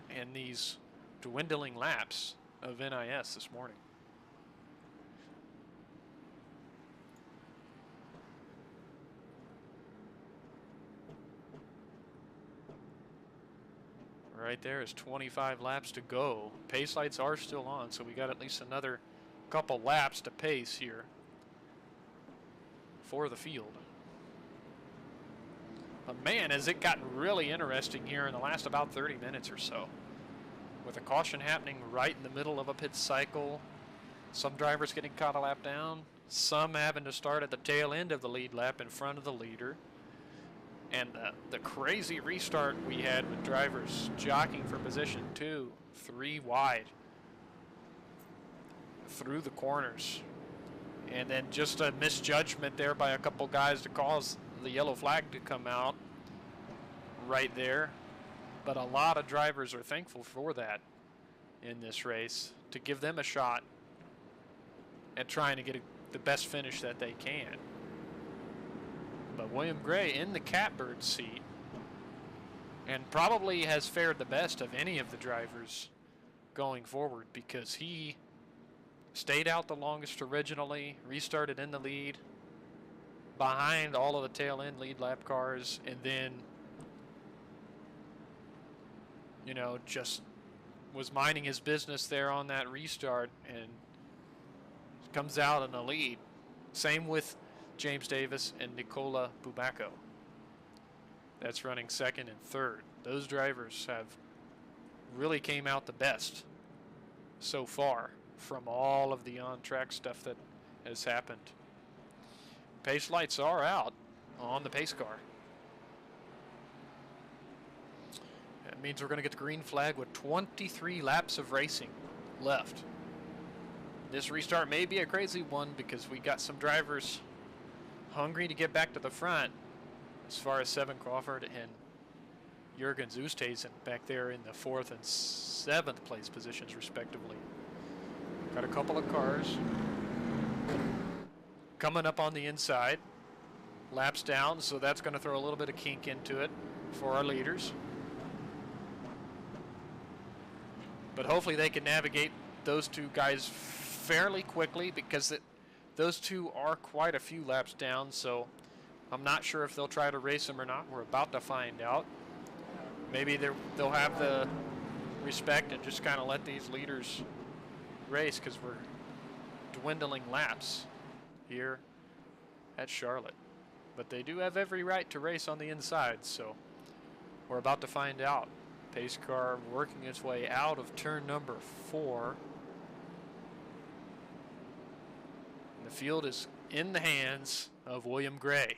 in these dwindling laps of NIS this morning. Right there is 25 laps to go. Pace lights are still on, so we got at least another couple laps to pace here for the field. But man, has it gotten really interesting here in the last about 30 minutes or so. With a caution happening right in the middle of a pit cycle. Some drivers getting caught a lap down. Some having to start at the tail end of the lead lap in front of the leader. And the crazy restart we had with drivers jockeying for position 2, 3 wide through the corners. And then just a misjudgment there by a couple guys to cause the yellow flag to come out right there. But a lot of drivers are thankful for that in this race, to give them a shot at trying to get the best finish that they can. But William Gray in the catbird seat, and probably has fared the best of any of the drivers going forward, because he stayed out the longest originally, restarted in the lead, behind all of the tail end lead lap cars, and then, you know, just was minding his business there on that restart and comes out in the lead. Same with James Davis and Nicola Bubacco. That's running 2nd and 3rd. Those drivers have really came out the best so far from all of the on-track stuff that has happened. Pace lights are out on the pace car. That means we're going to get the green flag with 23 laps of racing left. This restart may be a crazy one because we got some drivers hungry to get back to the front, as far as 7 Crawford and Jürgens Oosthuizen back there in the 4th and 7th place positions respectively. Got a couple of cars coming up on the inside, laps down, so that's going to throw a little bit of kink into it for our leaders. But hopefully they can navigate those 2 guys fairly quickly, because those 2 are quite a few laps down, so I'm not sure if they'll try to race them or not. We're about to find out. Maybe they'll have the respect and just kind of let these leaders race, because we're dwindling laps here at Charlotte. But they do have every right to race on the inside, so we're about to find out. Pace car working its way out of turn number 4. The field is in the hands of William Gray.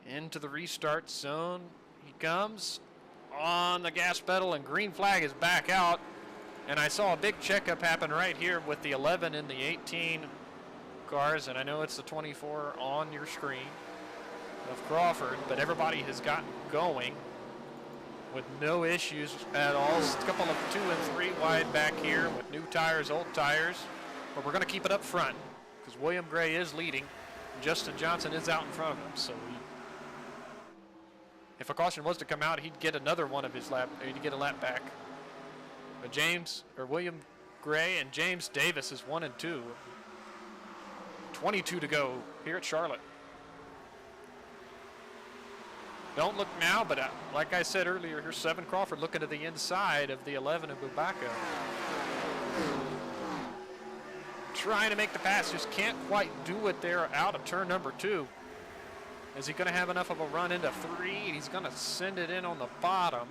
Into the restart zone he comes, on the gas pedal, and green flag is back out. And I saw a big checkup happen right here with the 11 and the 18 cars, and I know it's the 24 on your screen of Crawford, but everybody has gotten going with no issues at all. A couple of 2 and 3 wide back here with new tires, old tires. But we're going to keep it up front because William Gray is leading. Justin Johnson is out in front of him. So if a caution was to come out, he'd get another one of his lap. He'd get a lap back. But William Gray and James Davis is 1 and 2. 22 to go here at Charlotte. Don't look now, but like I said earlier, here's 7 Crawford looking to the inside of the 11 of Bubaka. Trying to make the pass, just can't quite do it there out of turn number 2. Is he going to have enough of a run into 3? He's going to send it in on the bottom.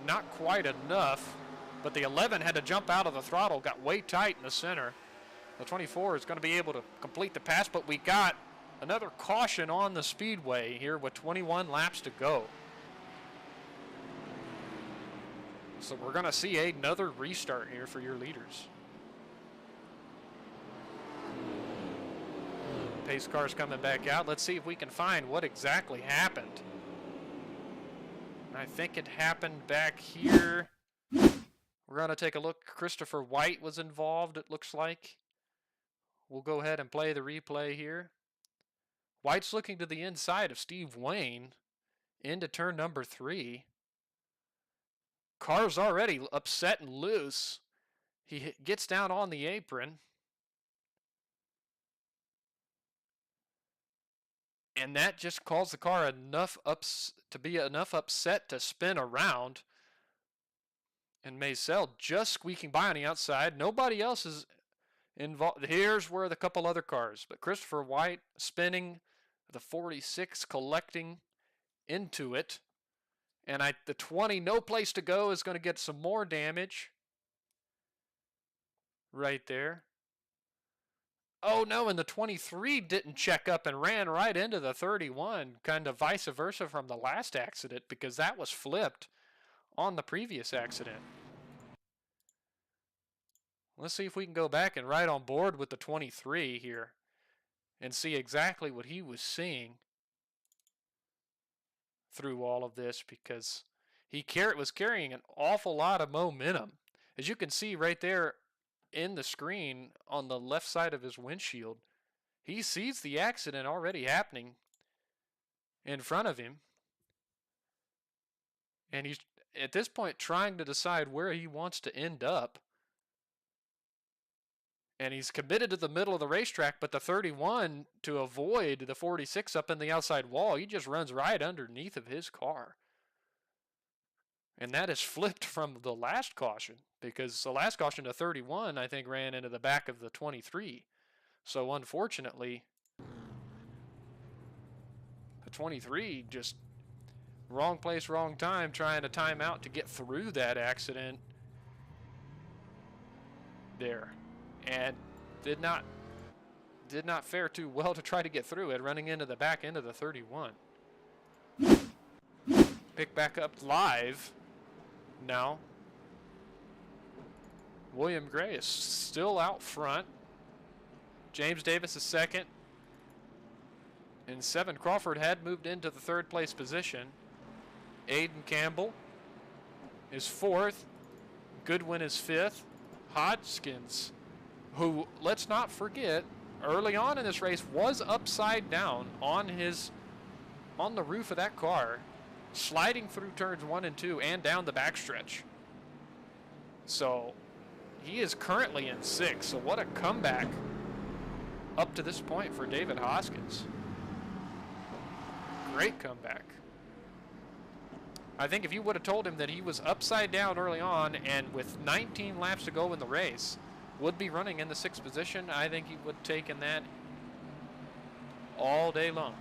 Not quite enough, but the 11 had to jump out of the throttle, got way tight in the center. The 24 is going to be able to complete the pass, but we got another caution on the speedway here with 21 laps to go. So we're going to see another restart here for your leaders. Pace car's coming back out. Let's see if we can find what exactly happened. I think it happened back here. We're going to take a look. Christopher White was involved, it looks like. We'll go ahead and play the replay here. White's looking to the inside of Steve Wayne into turn number 3. Car's already upset and loose. He gets down on the apron. And that just caused the car enough upset to spin around. And Maisel just squeaking by on the outside. Nobody else is involved. Here's where the couple other cars. But Christopher White spinning, the 46 collecting into it. And the 20, no place to go, is going to get some more damage. Right there. Oh no, and the 23 didn't check up and ran right into the 31, kind of vice versa from the last accident, because that was flipped on the previous accident. Let's see if we can go back and ride on board with the 23 here and see exactly what he was seeing through all of this, because he was carrying an awful lot of momentum. As you can see right there in the screen on the left side of his windshield, he sees the accident already happening in front of him. And he's at this point trying to decide where he wants to end up. And he's committed to the middle of the racetrack, but the 31, to avoid the 46 up in the outside wall, he just runs right underneath of his car. And that is flipped from the last caution, because the last caution, the 31, I think, ran into the back of the 23. So unfortunately, the 23 just wrong place, wrong time, trying to time out to get through that accident there. And did not fare too well to try to get through it, running into the back end of the 31. Pick back up live now. William Gray is still out front. James Davis is second. And 7 Crawford had moved into the 3rd place position. Aiden Campbell is 4th. Goodwin is 5th. Hodgkins, who, let's not forget, early on in this race was upside down on the roof of that car, sliding through turns 1 and 2 and down the backstretch. So he is currently in 6th. So what a comeback up to this point for David Hoskins. Great comeback. I think if you would have told him that he was upside down early on and with 19 laps to go in the race would be running in the 6th position, I think he would have taken that all day long.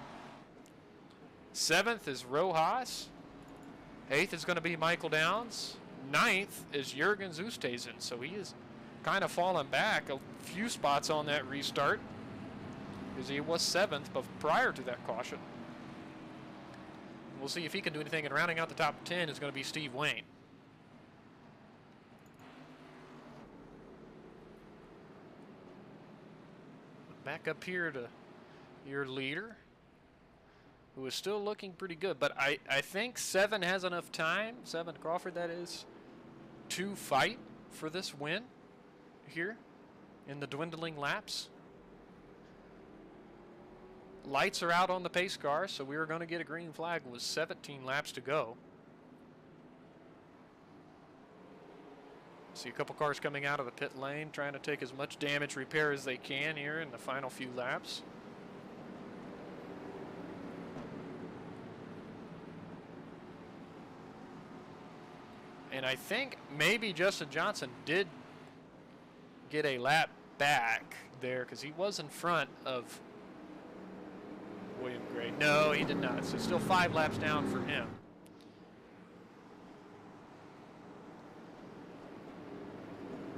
7th is Rojas. 8th is going to be Michael Downs. 9th is Jürgen Oosthuizen. So he is kind of fallen back a few spots on that restart, because he was 7th but prior to that caution. We'll see if he can do anything, and rounding out the top 10 is going to be Steve Wayne. Back up here to your leader, who is still looking pretty good. But I think 7 has enough time, 7 Crawford that is, to fight for this win here in the dwindling laps. Lights are out on the pace car, so we are going to get a green flag with 17 laps to go. See a couple cars coming out of the pit lane, trying to take as much damage repair as they can here in the final few laps. And I think maybe Justin Johnson did get a lap back there because he was in front of William Gray. No, he did not. So still 5 laps down for him.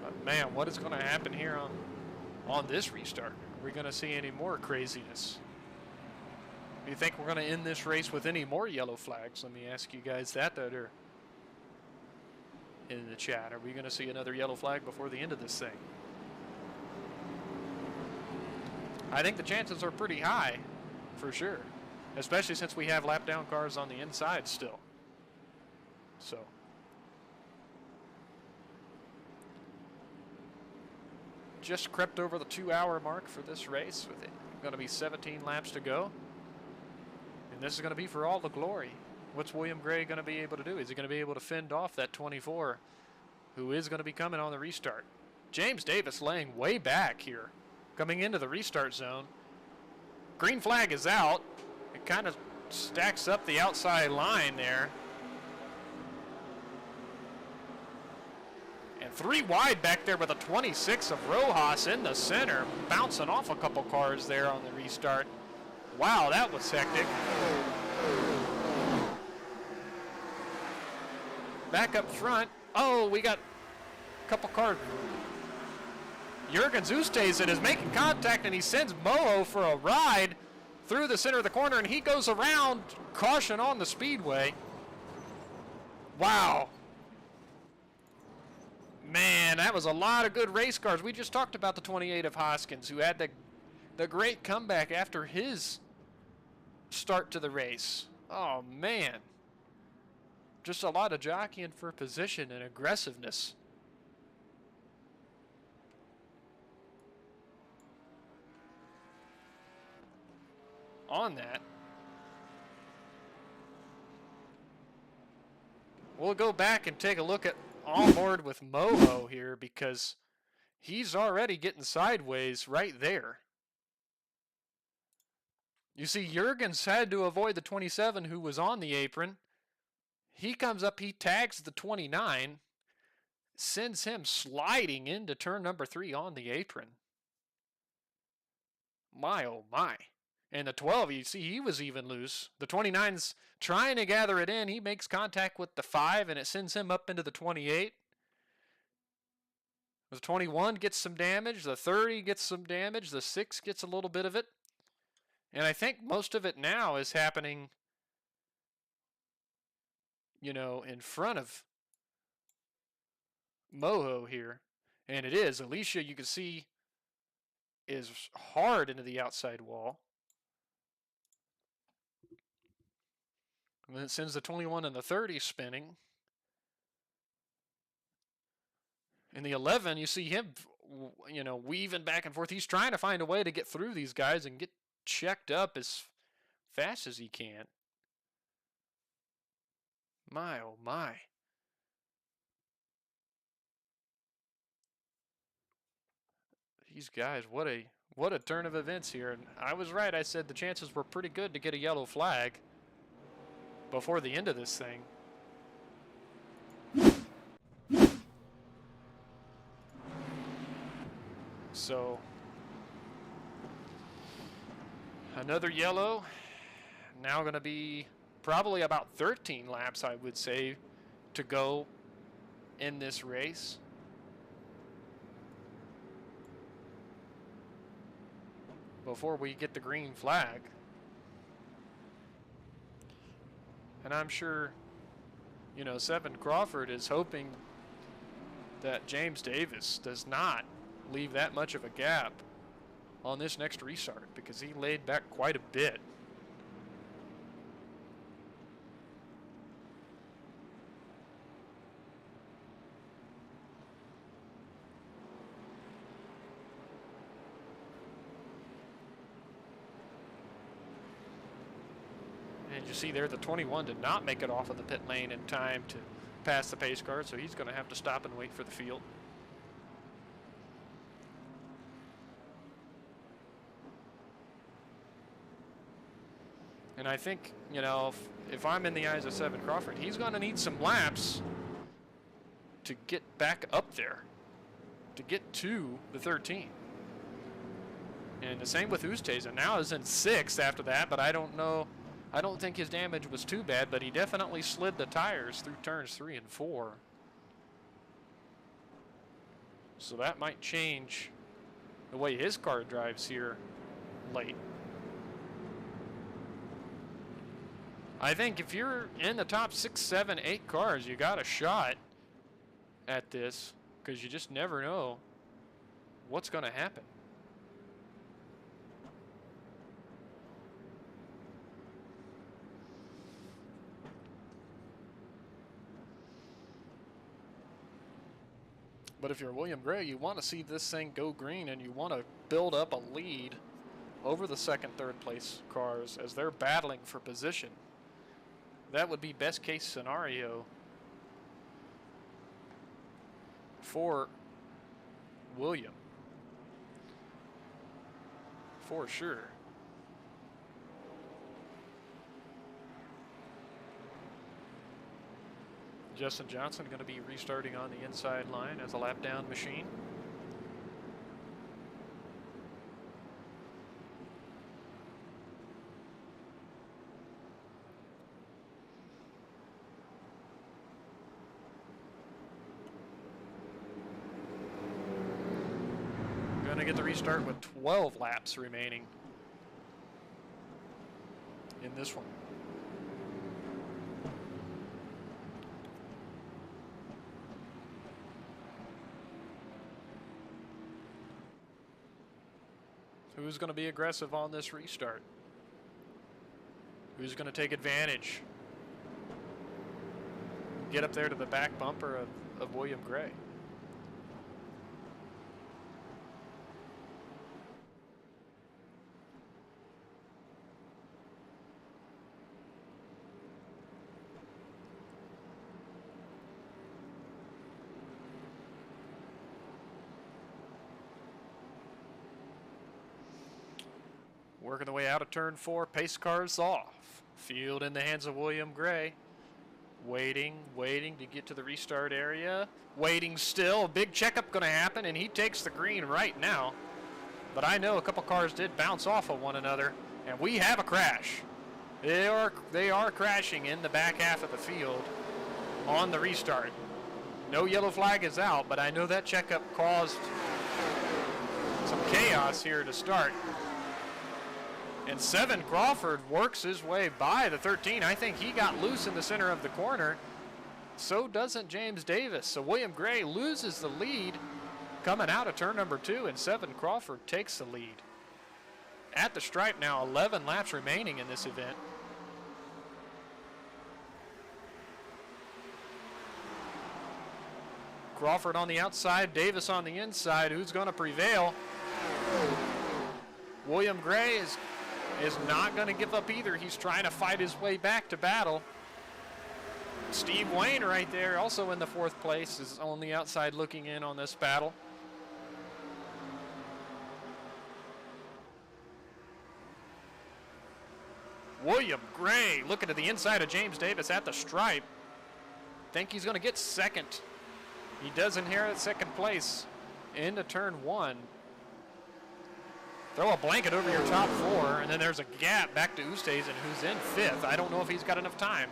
But man, what is going to happen here on this restart? Are we going to see any more craziness? Do you think we're going to end this race with any more yellow flags? Let me ask you guys that are in the chat. Are we going to see another yellow flag before the end of this thing? I think the chances are pretty high, for sure, especially since we have lap down cars on the inside still. So just crept over the 2-hour mark for this race, with it going to be 17 laps to go. And this is going to be for all the glory. What's William Gray going to be able to do? Is he going to be able to fend off that 24 who is going to be coming on the restart? James Davis laying way back here, coming into the restart zone. Green flag is out. It kind of stacks up the outside line there. And 3 wide back there with a 26 of Rojas in the center, bouncing off a couple cars there on the restart. Wow, that was hectic. Back up front. Oh, we got a couple cars. Jürgen Zustesen is making contact, and he sends Moho for a ride through the center of the corner, and he goes around. Caution on the speedway. Wow. Man, that was a lot of good race cars. We just talked about the 28 of Hoskins, who had the great comeback after his start to the race. Oh, man. Just a lot of jockeying for position and aggressiveness. On that, we'll go back and take a look at on board with Moho here, because he's already getting sideways right there. You see, Jurgens had to avoid the 27 who was on the apron. He comes up, he tags the 29, sends him sliding into turn number 3 on the apron. My, oh my. And the 12, you see, he was even loose. The 29's trying to gather it in. He makes contact with the 5, and it sends him up into the 28. The 21 gets some damage. The 30 gets some damage. The 6 gets a little bit of it. And I think most of it now is happening, you know, in front of Moho here. And it is. Alicia, you can see, is hard into the outside wall. And then it sends the 21 and the 30 spinning. In the 11, you see him, you know, weaving back and forth. He's trying to find a way to get through these guys and get checked up as fast as he can. My, oh my. These guys, what a turn of events here. And I was right. I said the chances were pretty good to get a yellow flag before the end of this thing. So another yellow. Now going to be probably about 13 laps, I would say, to go in this race. Before we get the green flag. And I'm sure, you know, Seven Crawford is hoping that James Davis does not leave that much of a gap on this next restart, because he laid back quite a bit. And you see there, the 21 did not make it off of the pit lane in time to pass the pace car, so he's going to have to stop and wait for the field. And I think, you know, if I'm in the eyes of Seven Crawford, he's going to need some laps to get back up there, to get to the 13. And the same with Oosthuizen. Now is in 6th after that, but I don't know. I don't think his damage was too bad, but he definitely slid the tires through turns 3 and 4. So that might change the way his car drives here late. I think if you're in the top 6, 7, 8 cars, you got a shot at this, because you just never know what's going to happen. But if you're William Gray, you want to see this thing go green, and you want to build up a lead over the second, third place cars as they're battling for position. That would be best case scenario for William, for sure. Justin Johnson going to be restarting on the inside line as a lap down machine. Going to get the restart with 12 laps remaining in this one. Who's going to be aggressive on this restart? Who's going to take advantage? Get up there to the back bumper of William Gray. Working the way out of turn 4, pace cars off. Field in the hands of William Gray. Waiting to get to the restart area. Waiting still. A big checkup going to happen, and he takes the green right now. But I know a couple cars did bounce off of one another, and we have a crash. They are crashing in the back half of the field on the restart. No yellow flag is out, but I know that checkup caused some chaos here to start. And 7 Crawford works his way by the 13. I think he got loose in the center of the corner. So doesn't James Davis. So William Gray loses the lead coming out of turn number 2, and 7 Crawford takes the lead. At the stripe now, 11 laps remaining in this event. Crawford on the outside, Davis on the inside. Who's going to prevail? William Gray is not going to give up either. He's trying to fight his way back to battle. Steve Wayne right there, also in the 4th place, is on the outside looking in on this battle. William Gray looking to the inside of James Davis at the stripe. Think he's going to get second. He does inherit second place into turn 1. Throw a blanket over your top 4, and then there's a gap back to Oosthuizen, who's in 5th. I don't know if he's got enough time.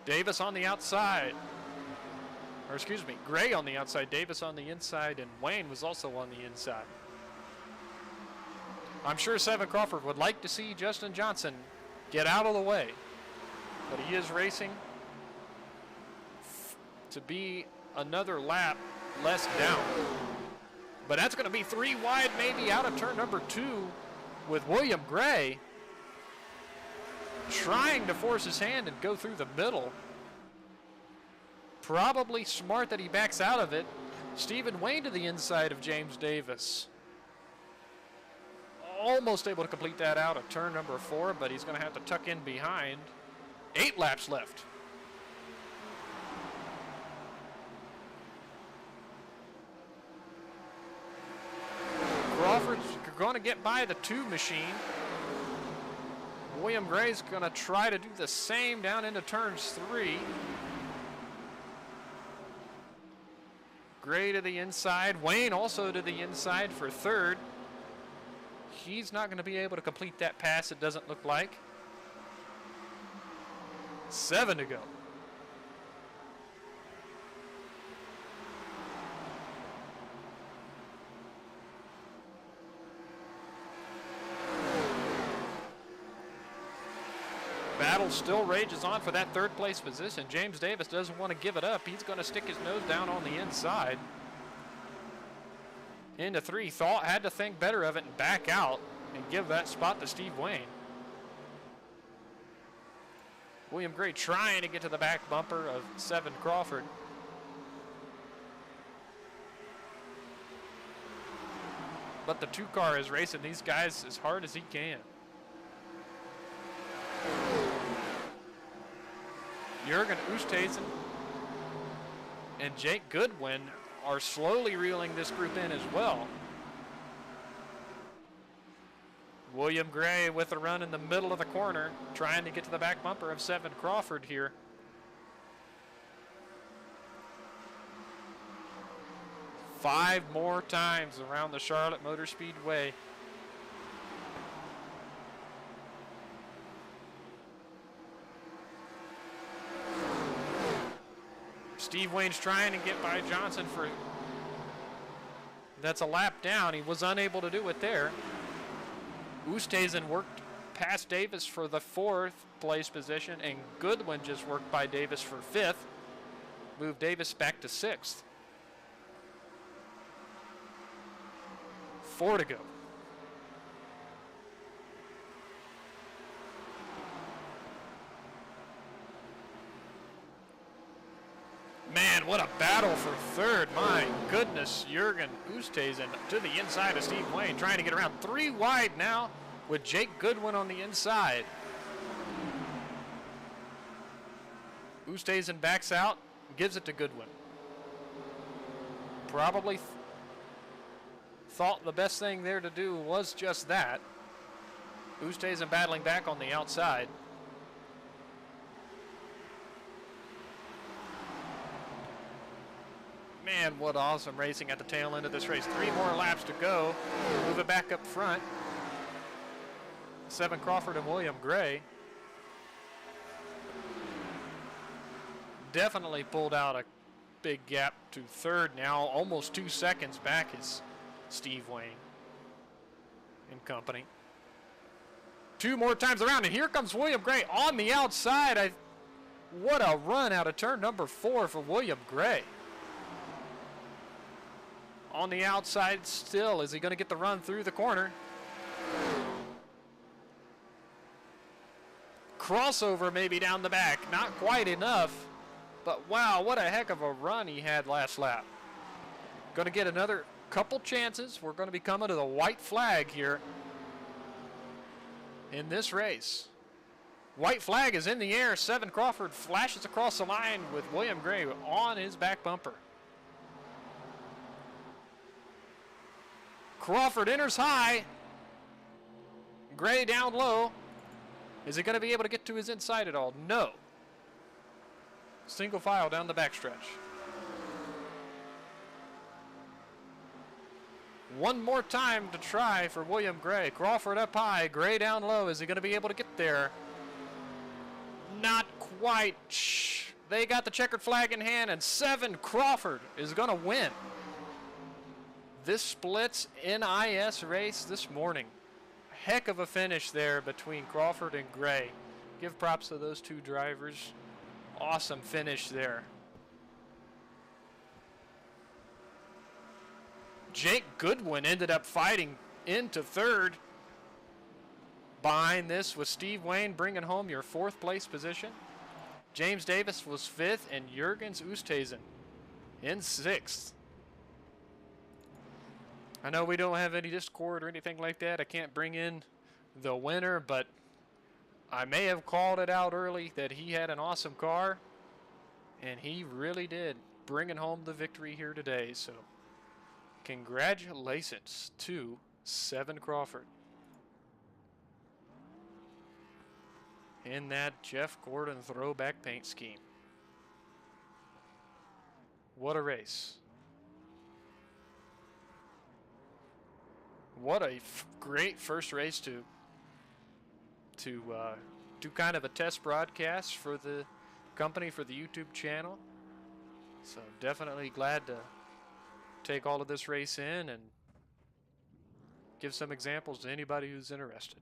Davis on the outside. Or excuse me, Gray on the outside, Davis on the inside, and Wayne was also on the inside. I'm sure 7 Crawford would like to see Justin Johnson get out of the way, but he is racing to be another lap less down. But that's going to be 3 wide maybe out of turn number 2 with William Gray trying to force his hand and go through the middle. Probably smart that he backs out of it. Stephen Wayne to the inside of James Davis. Almost able to complete that out of turn number 4, but he's going to have to tuck in behind. 8 laps left. Crawford's going to get by the 2 machine. William Gray's going to try to do the same down into turns 3. Gray to the inside. Wayne also to the inside for third. He's not going to be able to complete that pass, it doesn't look like. 7 to go. Battle still rages on for that third place position. James Davis doesn't want to give it up. He's going to stick his nose down on the inside. Into 3. Had to think better of it and back out and give that spot to Steve Wayne. William Gray trying to get to the back bumper of 7 Crawford. But the 2 car is racing these guys as hard as he can. Jürgen Oosthuizen and Jake Goodwin are slowly reeling this group in as well. William Gray with a run in the middle of the corner, trying to get to the back bumper of 7 Crawford here. Five more times around the Charlotte Motor Speedway. Steve Wayne's trying to get by Johnson for, that's a lap down. He was unable to do it there. Oosthuizen worked past Davis for the 4th place position, and Goodwin just worked by Davis for 5th. Moved Davis back to 6th. 4 to go. Man, what a battle for third. My goodness, Jürgen Oosthuizen to the inside of Steve Wayne, trying to get around 3 wide now with Jake Goodwin on the inside. Oosthuizen backs out, gives it to Goodwin. Probably thought the best thing there to do was just that. Oosthuizen battling back on the outside. Man, what awesome racing at the tail end of this race. 3 more laps to go. Move it back up front. 7 Crawford and William Gray. Definitely pulled out a big gap to third now. Almost 2 seconds back is Steve Wayne and company. 2 more times around, and here comes William Gray on the outside. What a run out of turn number 4 for William Gray. On the outside still. Is he going to get the run through the corner? Crossover maybe down the back. Not quite enough. But wow, what a heck of a run he had last lap. Going to get another couple chances. We're going to be coming to the white flag here in this race. White flag is in the air. 7 Crawford flashes across the line with William Gray on his back bumper. Crawford enters high. Gray down low. Is he going to be able to get to his inside at all? No. Single file down the backstretch. One more time to try for William Gray. Crawford up high, Gray down low. Is he going to be able to get there? Not quite. Shh. They got the checkered flag in hand, and 7 Crawford is going to win this splits NIS race this morning. Heck of a finish there between Crawford and Gray. Give props to those 2 drivers. Awesome finish there. Jake Goodwin ended up fighting into third. Behind this was Steve Wayne bringing home your 4th place position. James Davis was 5th, and Jürgen Oosthuizen in 6th. I know we don't have any Discord or anything like that. I can't bring in the winner, but I may have called it out early that he had an awesome car, and he really did, bringing home the victory here today. So congratulations to 7 Crawford. in that Jeff Gordon throwback paint scheme. What a race. What a great first race to do kind of a test broadcast for the company, for the YouTube channel. So definitely glad to take all of this race in and give some examples to anybody who's interested.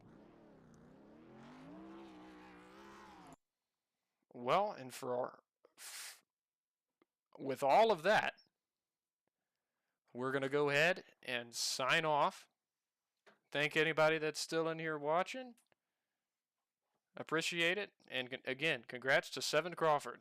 Well, and with all of that, we're going to go ahead and sign off. Thank anybody that's still in here watching. Appreciate it. And again, congrats to Seven Crawford.